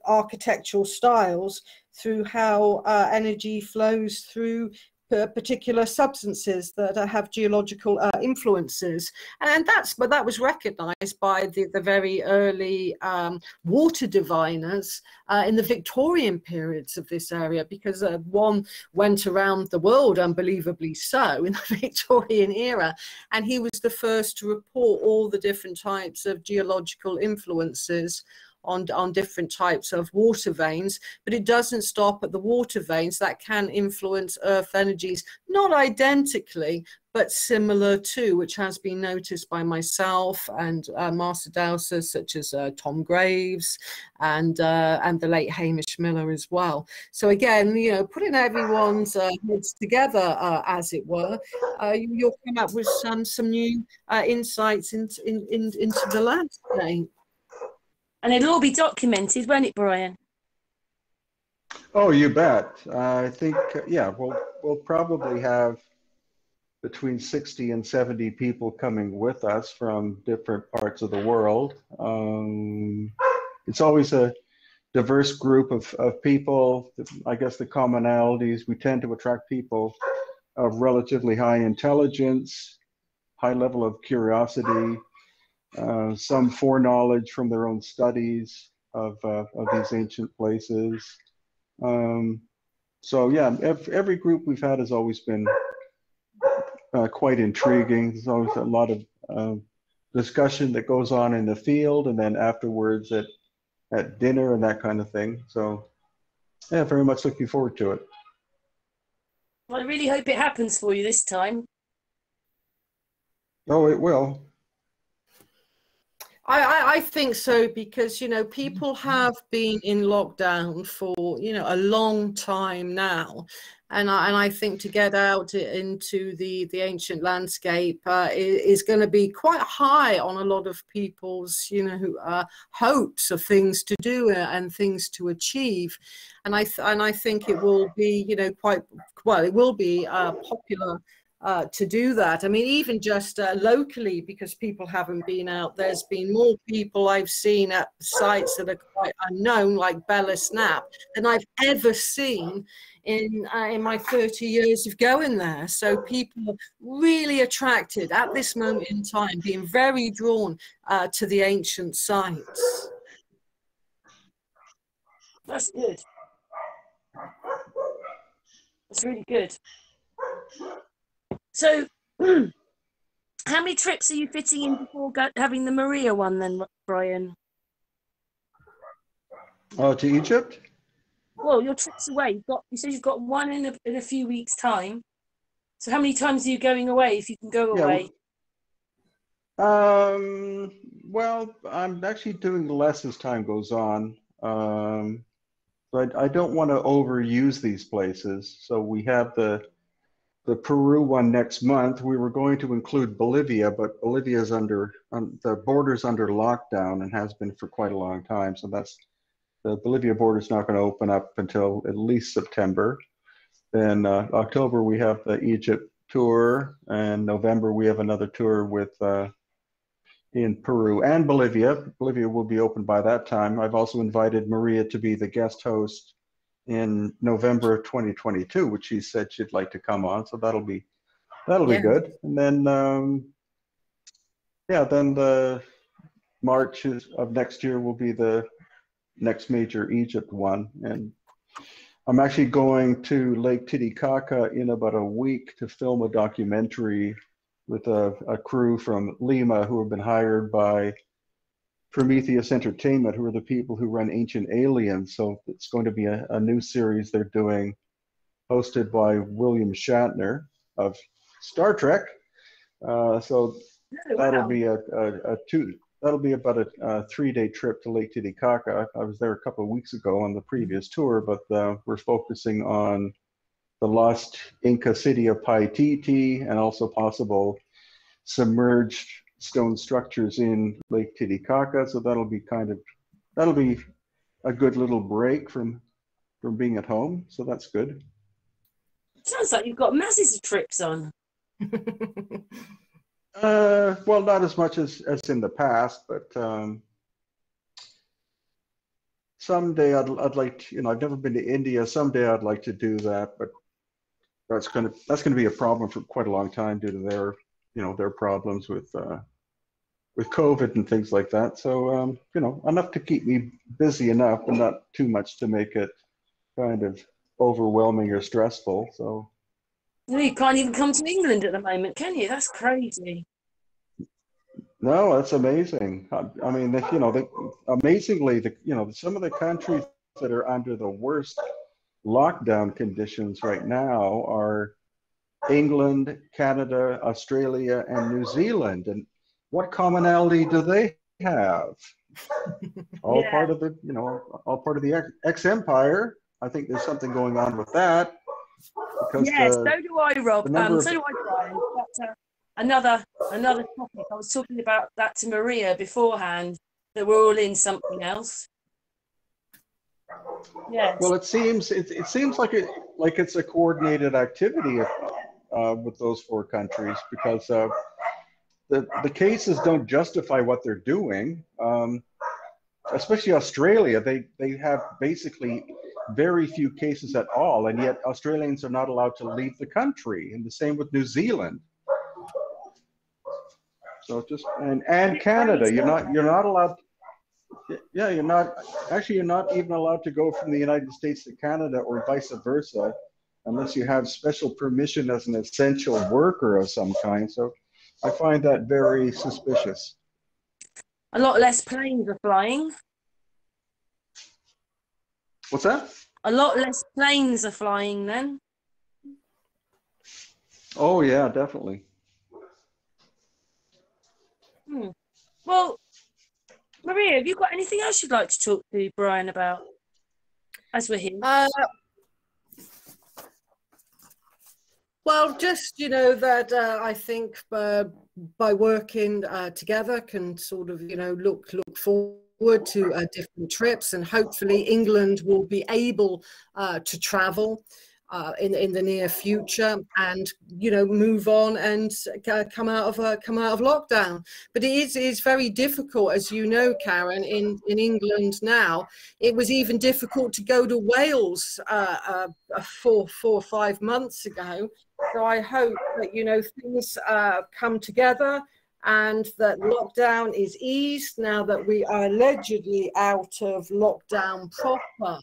Speaker 2: architectural styles through how energy flows through particular substances that have geological influences, and that was recognized by the very early water diviners in the Victorian periods of this area, because one went around the world, unbelievably so, in the Victorian era, and he was the first to report all the different types of geological influences on different types of water veins. But it doesn't stop at the water veins that can influence earth energies, not identically, but similar to, which has been noticed by myself and master dowsers such as Tom Graves and the late Hamish Miller as well. So again, you know, putting everyone's heads together, as it were, you'll come up with some new insights into the landscape.
Speaker 1: And it'll all be documented, won't it, Brien?
Speaker 3: Oh, you bet. I think, yeah, we'll probably have between 60 and 70 people coming with us from different parts of the world. It's always a diverse group of people. I guess the commonalities, we tend to attract people of relatively high intelligence, high level of curiosity, some foreknowledge from their own studies of these ancient places. So yeah, every group we've had has always been quite intriguing. There's always a lot of discussion that goes on in the field, and then afterwards at dinner and that kind of thing. So yeah, very much looking forward to it.
Speaker 1: Well, I really hope it happens for you this time.
Speaker 3: Oh, it will.
Speaker 2: I think so, because, you know, people have been in lockdown for, you know, a long time now. And I think to get out into the ancient landscape is going to be quite high on a lot of people's, you know, hopes of things to do and things to achieve. And I think it will be, you know, quite well. It will be popular to do that. I mean, even just locally, because people haven't been out, there's been more people I've seen at sites that are quite unknown, like Bella Snap, than I've ever seen in my 30 years of going there. So people are really attracted at this moment in time, being very drawn to the ancient sites.
Speaker 1: That's good. That's really good. So, how many trips are you fitting in before having the Maria one then, Brien?
Speaker 3: Oh, to Egypt?
Speaker 1: Well, your trip's away. You said you've got one in a few weeks' time. So how many times are you going away, if you can go away?
Speaker 3: Well, I'm actually doing less as time goes on. But I don't want to overuse these places. So we have the Peru one next month. We were going to include Bolivia, but Bolivia's the border's under lockdown and has been for quite a long time. So the Bolivia border's not going to open up until at least September. Then October we have the Egypt tour, and November we have another tour with in Peru and Bolivia. Bolivia will be open by that time. I've also invited Maria to be the guest host in November of 2022, which she said she'd like to come on. So that'll be good. And then then the March of next year will be the next major Egypt one. And I'm actually going to Lake Titicaca in about a week to film a documentary with a crew from Lima who have been hired by Prometheus Entertainment, who are the people who run Ancient Aliens. So it's going to be a new series they're doing, hosted by William Shatner of Star Trek. So that'll be that'll be about a 3-day trip to Lake Titicaca. I was there a couple of weeks ago on the previous tour, but we're focusing on the lost Inca city of Paititi and also possible submerged stone structures in Lake Titicaca. So that'll be a good little break from from being at home, so that's good.
Speaker 1: Sounds like you've got masses of trips on.
Speaker 3: Well, not as much as in the past, but someday I'd like to, you know, I've never been to India. Someday I'd like to do that, but that's gonna be a problem for quite a long time due to their, you know, their problems with COVID and things like that. So you know, enough to keep me busy enough, but not too much to make it kind of overwhelming or stressful. So
Speaker 1: You can't even come to England at the moment, can you? That's crazy.
Speaker 3: no, that's amazing. I mean, you know, amazingly, you know, some of the countries that are under the worst lockdown conditions right now are England, Canada, Australia, and New Zealand. And what commonality do they have? All part of the, you know, all part of the ex-empire. I think there's something going on with that. Because
Speaker 1: yes, so do I, Rob.
Speaker 3: So
Speaker 1: do I, Brian. But, another topic. I was talking about that to Maria beforehand, that we're all in something else. Yes.
Speaker 3: Well, it seems like it's a coordinated activity with those four countries, because the cases don't justify what they're doing. Especially Australia, they have basically very few cases at all, and yet Australians are not allowed to leave the country, and the same with New Zealand. So just and Canada, you're not allowed. Yeah, you're not even allowed to go from the United States to Canada or vice versa, unless you have special permission as an essential worker of some kind. So I find that very suspicious.
Speaker 1: A lot less planes are flying.
Speaker 3: What's that?
Speaker 1: A lot less planes are flying then.
Speaker 3: Oh yeah, definitely.
Speaker 1: Well, Maria, have you got anything else you'd like to talk to Brian about as we're here?
Speaker 2: Well, just, you know, that I think by working together can sort of, you know, look forward to different trips, and hopefully England will be able to travel in the near future, and, you know, move on and come out of lockdown. But it is very difficult, as you know, Karen, in England now. It was even difficult to go to Wales 4 or 5 months ago. So I hope that, you know, things come together, and that lockdown is eased now that we are allegedly out of lockdown proper.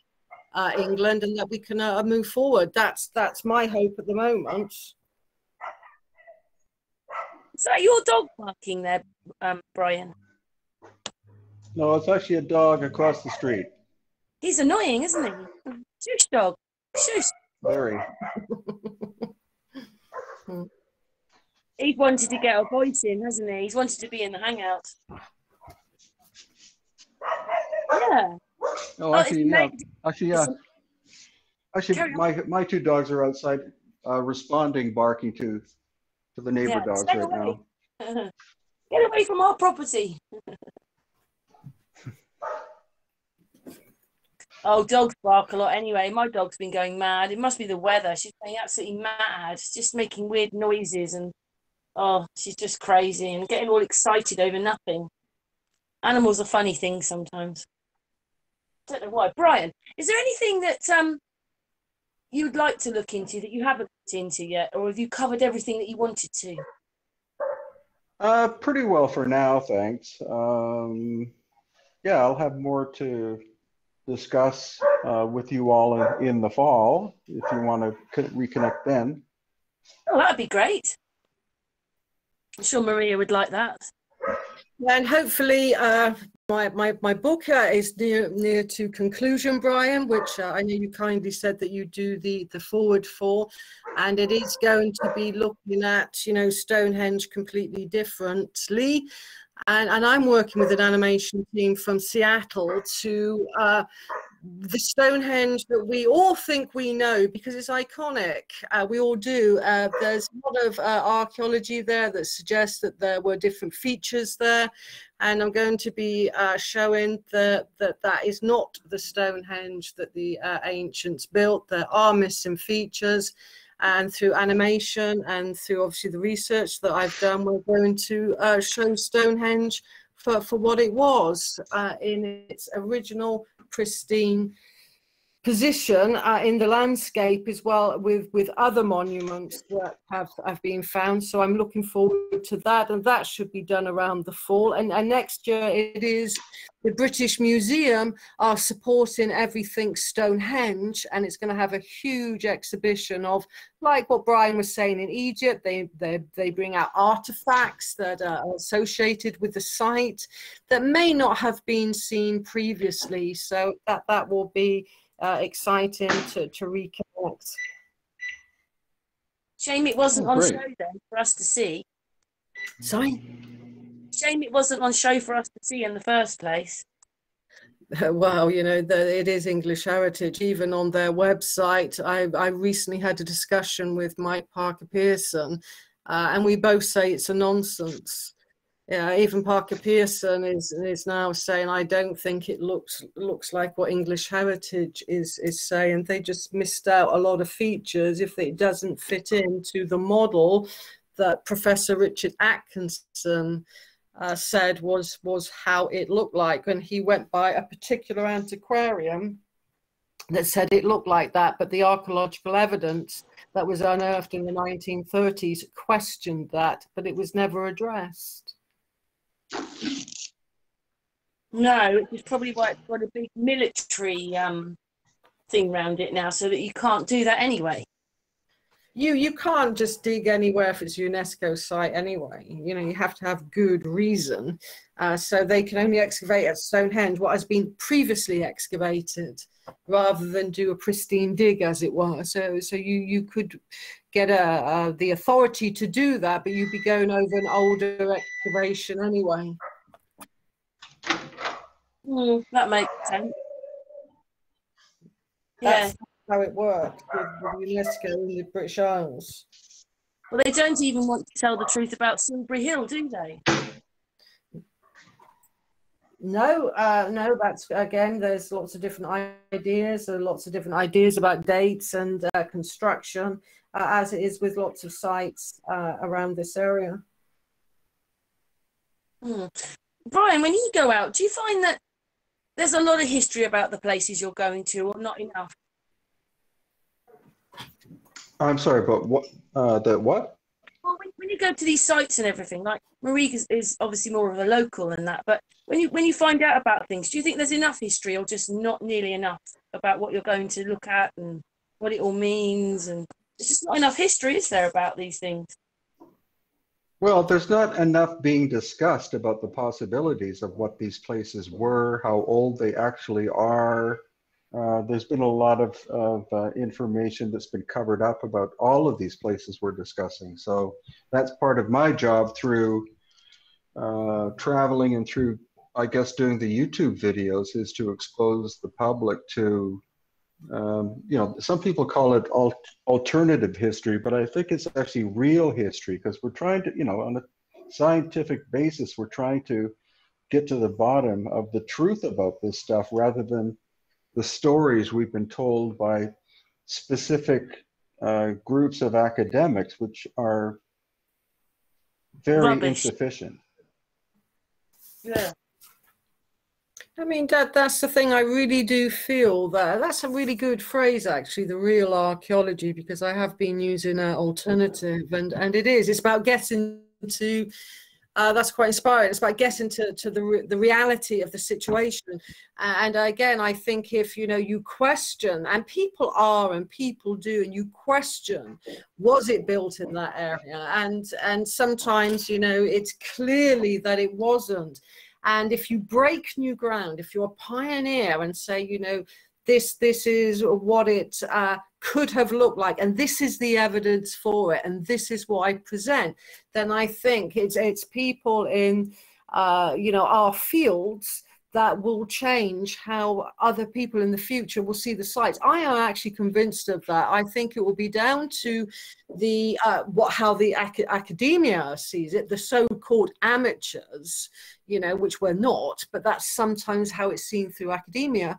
Speaker 2: England, and that we can move forward. That's my hope at the moment.
Speaker 1: Is that your dog barking there, Brian?
Speaker 3: No, it's actually a dog across the street.
Speaker 1: He's annoying, isn't he? Shush, dog. Shush.
Speaker 3: Very.
Speaker 1: He's wanted to get a voice in, hasn't he? He's wanted to be in the hangout. Yeah.
Speaker 3: Oh, actually, yeah. Actually, my two dogs are outside responding, barking to the neighbor dogs right now.
Speaker 1: Get away from our property. Oh, dogs bark a lot anyway. My dog's been going mad. It must be the weather. She's going absolutely mad. She's just making weird noises, and oh, she's just crazy and getting all excited over nothing. Animals are funny things sometimes. Don't know why. Brian, is there anything that you'd like to look into that you haven't looked into yet, or have you covered everything that you wanted to?
Speaker 3: Pretty well for now, thanks. Yeah, I'll have more to discuss with you all in the fall if you want to reconnect then.
Speaker 1: Oh, that'd be great. I'm sure Maria would like that.
Speaker 2: And hopefully my book is near to conclusion, Brian, which I know you kindly said that you do the forward for, and it is going to be looking at, you know, Stonehenge completely differently. And I'm working with an animation team from Seattle to the Stonehenge that we all think we know because it's iconic. We all do. There's a lot of archaeology there that suggests that there were different features there. And I'm going to be showing that is not the Stonehenge that the ancients built. There are missing features. And through animation and through obviously the research that I've done, we're going to show Stonehenge for what it was in its original pristine position in the landscape, as well with other monuments that have been found. So I'm looking forward to that, and that should be done around the fall. And next year it is the British Museum are supporting everything Stonehenge, and it's going to have a huge exhibition of, like what Brien was saying, in Egypt, they bring out artifacts that are associated with the site that may not have been seen previously. So that will be exciting to reconnect.
Speaker 1: Shame it wasn't on
Speaker 3: great.
Speaker 1: show then for us to see.
Speaker 2: Sorry?
Speaker 1: Shame it wasn't on show for us to see in the first place.
Speaker 2: Well, you know, it is English heritage. Even on their website, I recently had a discussion with Mike Parker Pearson, and we both say it's a nonsense. Yeah, even Parker Pearson is now saying, I don't think it looks like what English heritage is saying. They just missed out a lot of features if it doesn't fit into the model that Professor Richard Atkinson said was how it looked like. And he went by a particular antiquarian that said it looked like that, but the archaeological evidence that was unearthed in the 1930s questioned that, but it was never addressed.
Speaker 1: No, it was probably why it's got a big military thing around it now, so that you can't do that anyway.
Speaker 2: You can't just dig anywhere if it's a UNESCO site anyway. You know, you have to have good reason. So they can only excavate at Stonehenge what has been previously excavated, rather than do a pristine dig, as it were. So you could get the authority to do that, but you'd be going over an older excavation anyway.
Speaker 1: That makes sense.
Speaker 2: That's how it works with UNESCO in the British Isles.
Speaker 1: Well, they don't even want to tell the truth about Silbury Hill, do they?
Speaker 2: No, no, that's, again, there's lots of different ideas, about dates and construction, as it is with lots of sites around this area.
Speaker 1: Brien, when you go out, do you find that there's a lot of history about the places you're going to, or not enough?
Speaker 3: I'm sorry, but what? What?
Speaker 1: Well, when you go to these sites and everything, like Marie is obviously more of a local and that, but when you find out about things, do you think there's enough history, or just not nearly enough about what you're going to look at and what it all means? And there's just not enough history, is there, about these things?
Speaker 3: Well, there's not enough being discussed about the possibilities of what these places were, how old they actually are. There's been a lot of information that's been covered up about all of these places we're discussing. So that's part of my job through traveling and through, I guess, doing the YouTube videos, is to expose the public to, you know, some people call it alternative history, but I think it's actually real history, because we're trying to, you know, on a scientific basis, we're trying to get to the bottom of the truth about this stuff, rather than the stories we've been told by specific groups of academics, which are very insufficient.
Speaker 1: Yeah.
Speaker 2: I mean, that's the thing. I really do feel that's a really good phrase, actually, the real archaeology, because I have been using alternative, and it's about getting to, that's quite inspiring. It's about getting to the reality of the situation. And again, I think if, you know, you question, and people are, and people do, and you question, was it built in that area? And sometimes, you know, it's clearly that it wasn't. And if you break new ground, if you're a pioneer and say, you know, this is what it could have looked like, and this is the evidence for it, and this is what I present, then I think it's people in, you know, our fields that will change how other people in the future will see the sites. I am actually convinced of that. I think it will be down to the how the academia sees it, the so-called amateurs, you know, which we're not, but that's sometimes how it's seen through academia,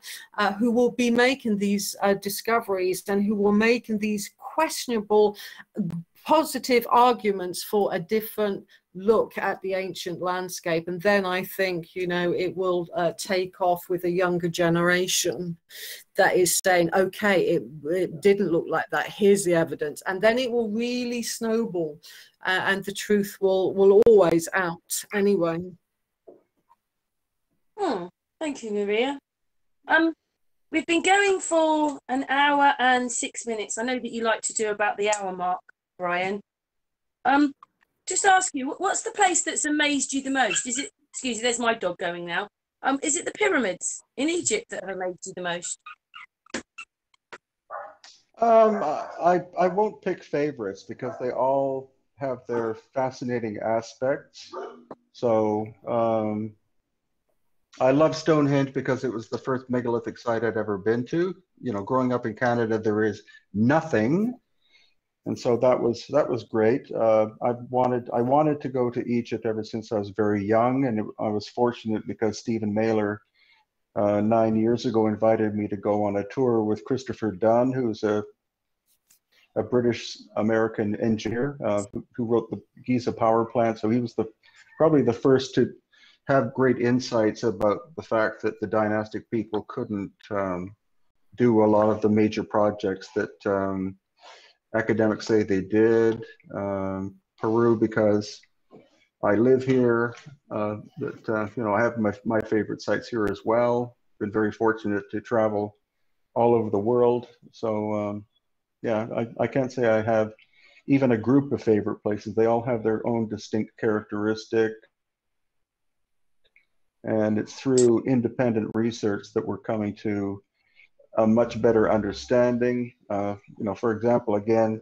Speaker 2: who will be making these discoveries and who will making these questionable positive arguments for a different look at the ancient landscape. And then I think, you know, it will take off with a younger generation that is saying, okay, it didn't look like that, here's the evidence. And then it will really snowball, and the truth will always out anyway.
Speaker 1: Thank you, Maria. We've been going for an hour and 6 minutes. I know that you like to do about the hour mark, Brien. Just ask you, what's the place that's amazed you the most? Is it, excuse me, there's my dog going now. Is it the pyramids in Egypt that have amazed you the most?
Speaker 3: I won't pick favorites because they all have their fascinating aspects. So I love Stonehenge because it was the first megalithic site I'd ever been to. You know, growing up in Canada, there is nothing. And so that was great. I wanted to go to Egypt ever since I was very young, and I was fortunate because Stephen Mailer 9 years ago invited me to go on a tour with Christopher Dunn, who's a British American engineer who wrote the Giza power plant. So he was probably the first to have great insights about the fact that the dynastic people couldn't do a lot of the major projects that academics say they did. Peru, because I live here, you know, I have my favorite sites here as well. Been very fortunate to travel all over the world. So yeah, I can't say I have even a group of favorite places. They all have their own distinct characteristic. And it's through independent research that we're coming to a much better understanding. You know, for example, again,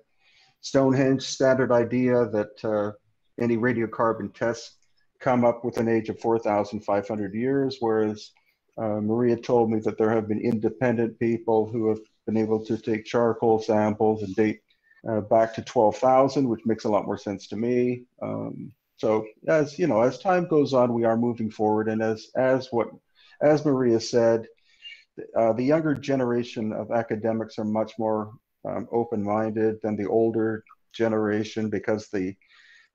Speaker 3: Stonehenge, standard idea that any radiocarbon tests come up with an age of 4,500 years, whereas Maria told me that there have been independent people who have been able to take charcoal samples and date back to 12,000, which makes a lot more sense to me. So as you know, as time goes on, we are moving forward, and as Maria said, the younger generation of academics are much more open-minded than the older generation, because the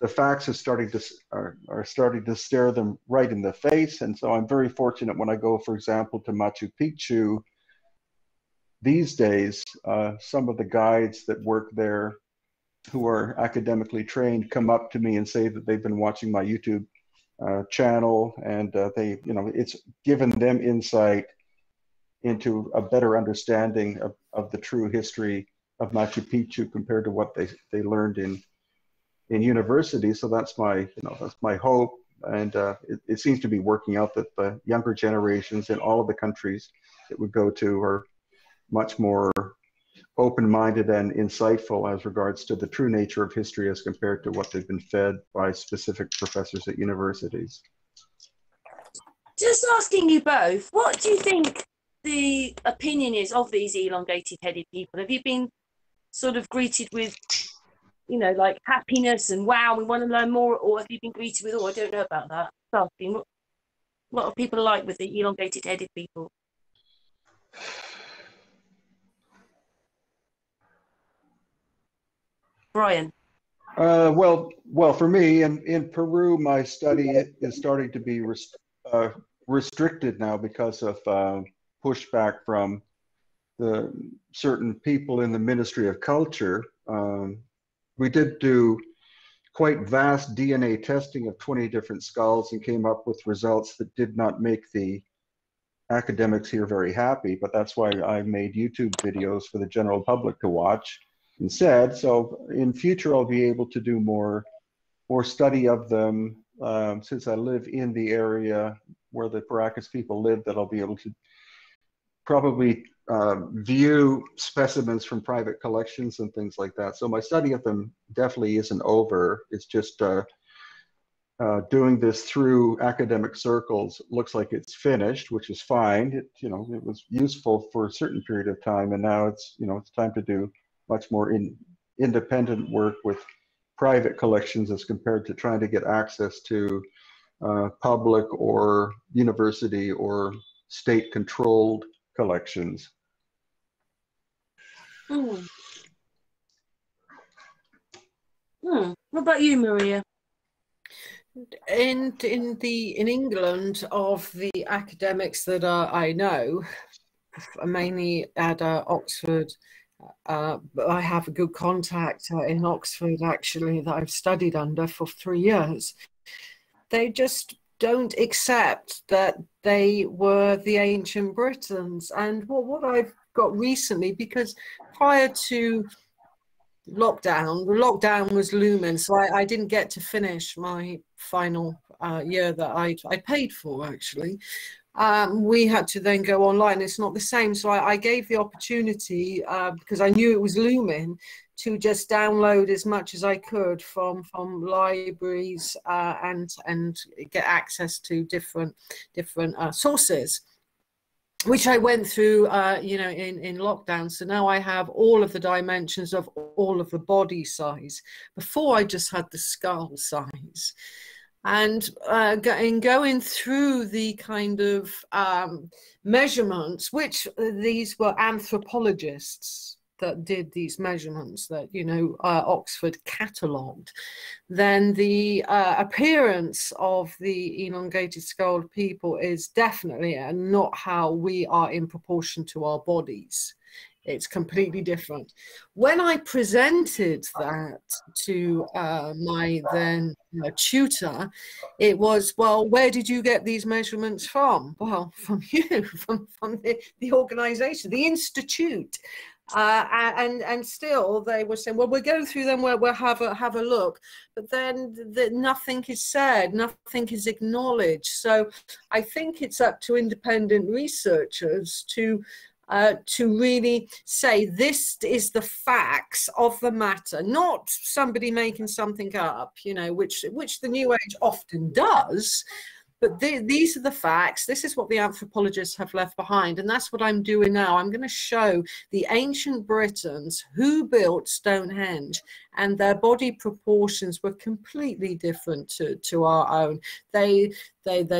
Speaker 3: facts are starting to stare them right in the face. And so I'm very fortunate when I go, for example, to Machu Picchu these days. Some of the guides that work there who are academically trained come up to me and say that they've been watching my YouTube channel, and they, you know, it's given them insight into a better understanding of the true history of Machu Picchu compared to what they learned in university. So that's my hope, and it seems to be working out that the younger generations in all of the countries that we go to are much more open-minded and insightful as regards to the true nature of history as compared to what they've been fed by specific professors at universities.
Speaker 1: Just asking you both, what do you think the opinion is of these elongated headed people? Have you been sort of greeted with, you know, like happiness and wow, we want to learn more, or have you been greeted with, oh, I don't know about that? Just asking, what are people like with the elongated headed people? Brien.
Speaker 3: Well, for me, in Peru, my study is starting to be restricted now because of pushback from the certain people in the Ministry of Culture. We did do quite vast DNA testing of 20 different skulls and came up with results that did not make the academics here very happy, but that's why I made YouTube videos for the general public to watch instead. So in future, I'll be able to do more study of them. Since I live in the area where the Paracas people live, that I'll be able to probably view specimens from private collections and things like that. So my study of them definitely isn't over. It's just doing this through academic circles looks like it's finished, which is fine. It, you know, it was useful for a certain period of time, and now it's, you know, it's time to do much more independent work with private collections as compared to trying to get access to public or university or state-controlled collections.
Speaker 1: Mm. Mm. What about you, Maria?
Speaker 2: In England, of the academics that I know, mainly at Oxford, I have a good contact in Oxford, actually, that I've studied under for 3 years. They just don't accept that they were the ancient Britons. And what I've got recently, because prior to lockdown, the lockdown was looming, so I didn't get to finish my final year that I paid for, actually. We had to then go online. It's not the same, so I gave the opportunity, because I knew it was looming, to just download as much as I could from libraries and get access to different sources, which I went through, you know, in lockdown. So now I have all of the dimensions of all of the body size. Before, I just had the skull size. And in going through the kind of measurements, which these were anthropologists that did these measurements that, you know, Oxford catalogued, then the appearance of the elongated skulled people is definitely not how we are in proportion to our bodies. It's completely different. When I presented that to my then tutor, it was, well, where did you get these measurements from? Well, from you, from the organization, the institute. And still they were saying, well, we'll go through them, we'll have a look, but then nothing is said, nothing is acknowledged. So I think it's up to independent researchers to really say this is the facts of the matter, not somebody making something up, you know, which the New Age often does. But these are the facts. This is what the anthropologists have left behind. And that's what I'm doing now. I'm going to show the ancient Britons who built Stonehenge, and their body proportions were completely different to our own. They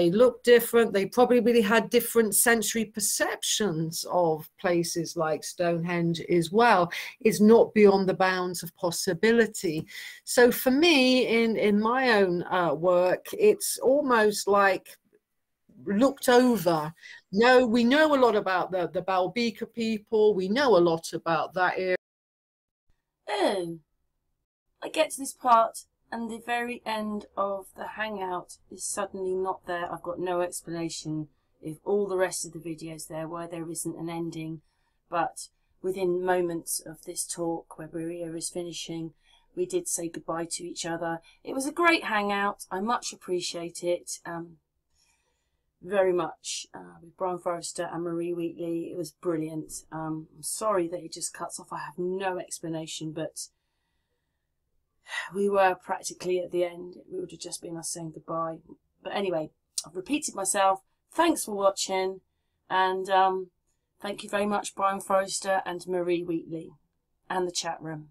Speaker 2: look different. They probably really had different sensory perceptions of places like Stonehenge as well. It's not beyond the bounds of possibility. So for me, in my own work, it's almost like looked over. No, we know a lot about the Balbika people. We know a lot about that area.
Speaker 1: Oh, I get to this part and the very end of the hangout is suddenly not there. I've got no explanation if all the rest of the video's there, why there isn't an ending. But within moments of this talk where Maria is finishing, we did say goodbye to each other. It was a great hangout. I much appreciate it. Very much, with Brien Foerster and Marie Wheatley. It was brilliant. I'm sorry that it just cuts off. I have no explanation, but we were practically at the end. It would have just been us saying goodbye. But anyway, I've repeated myself. Thanks for watching, and thank you very much, Brien Foerster and Marie Wheatley, and the chat room.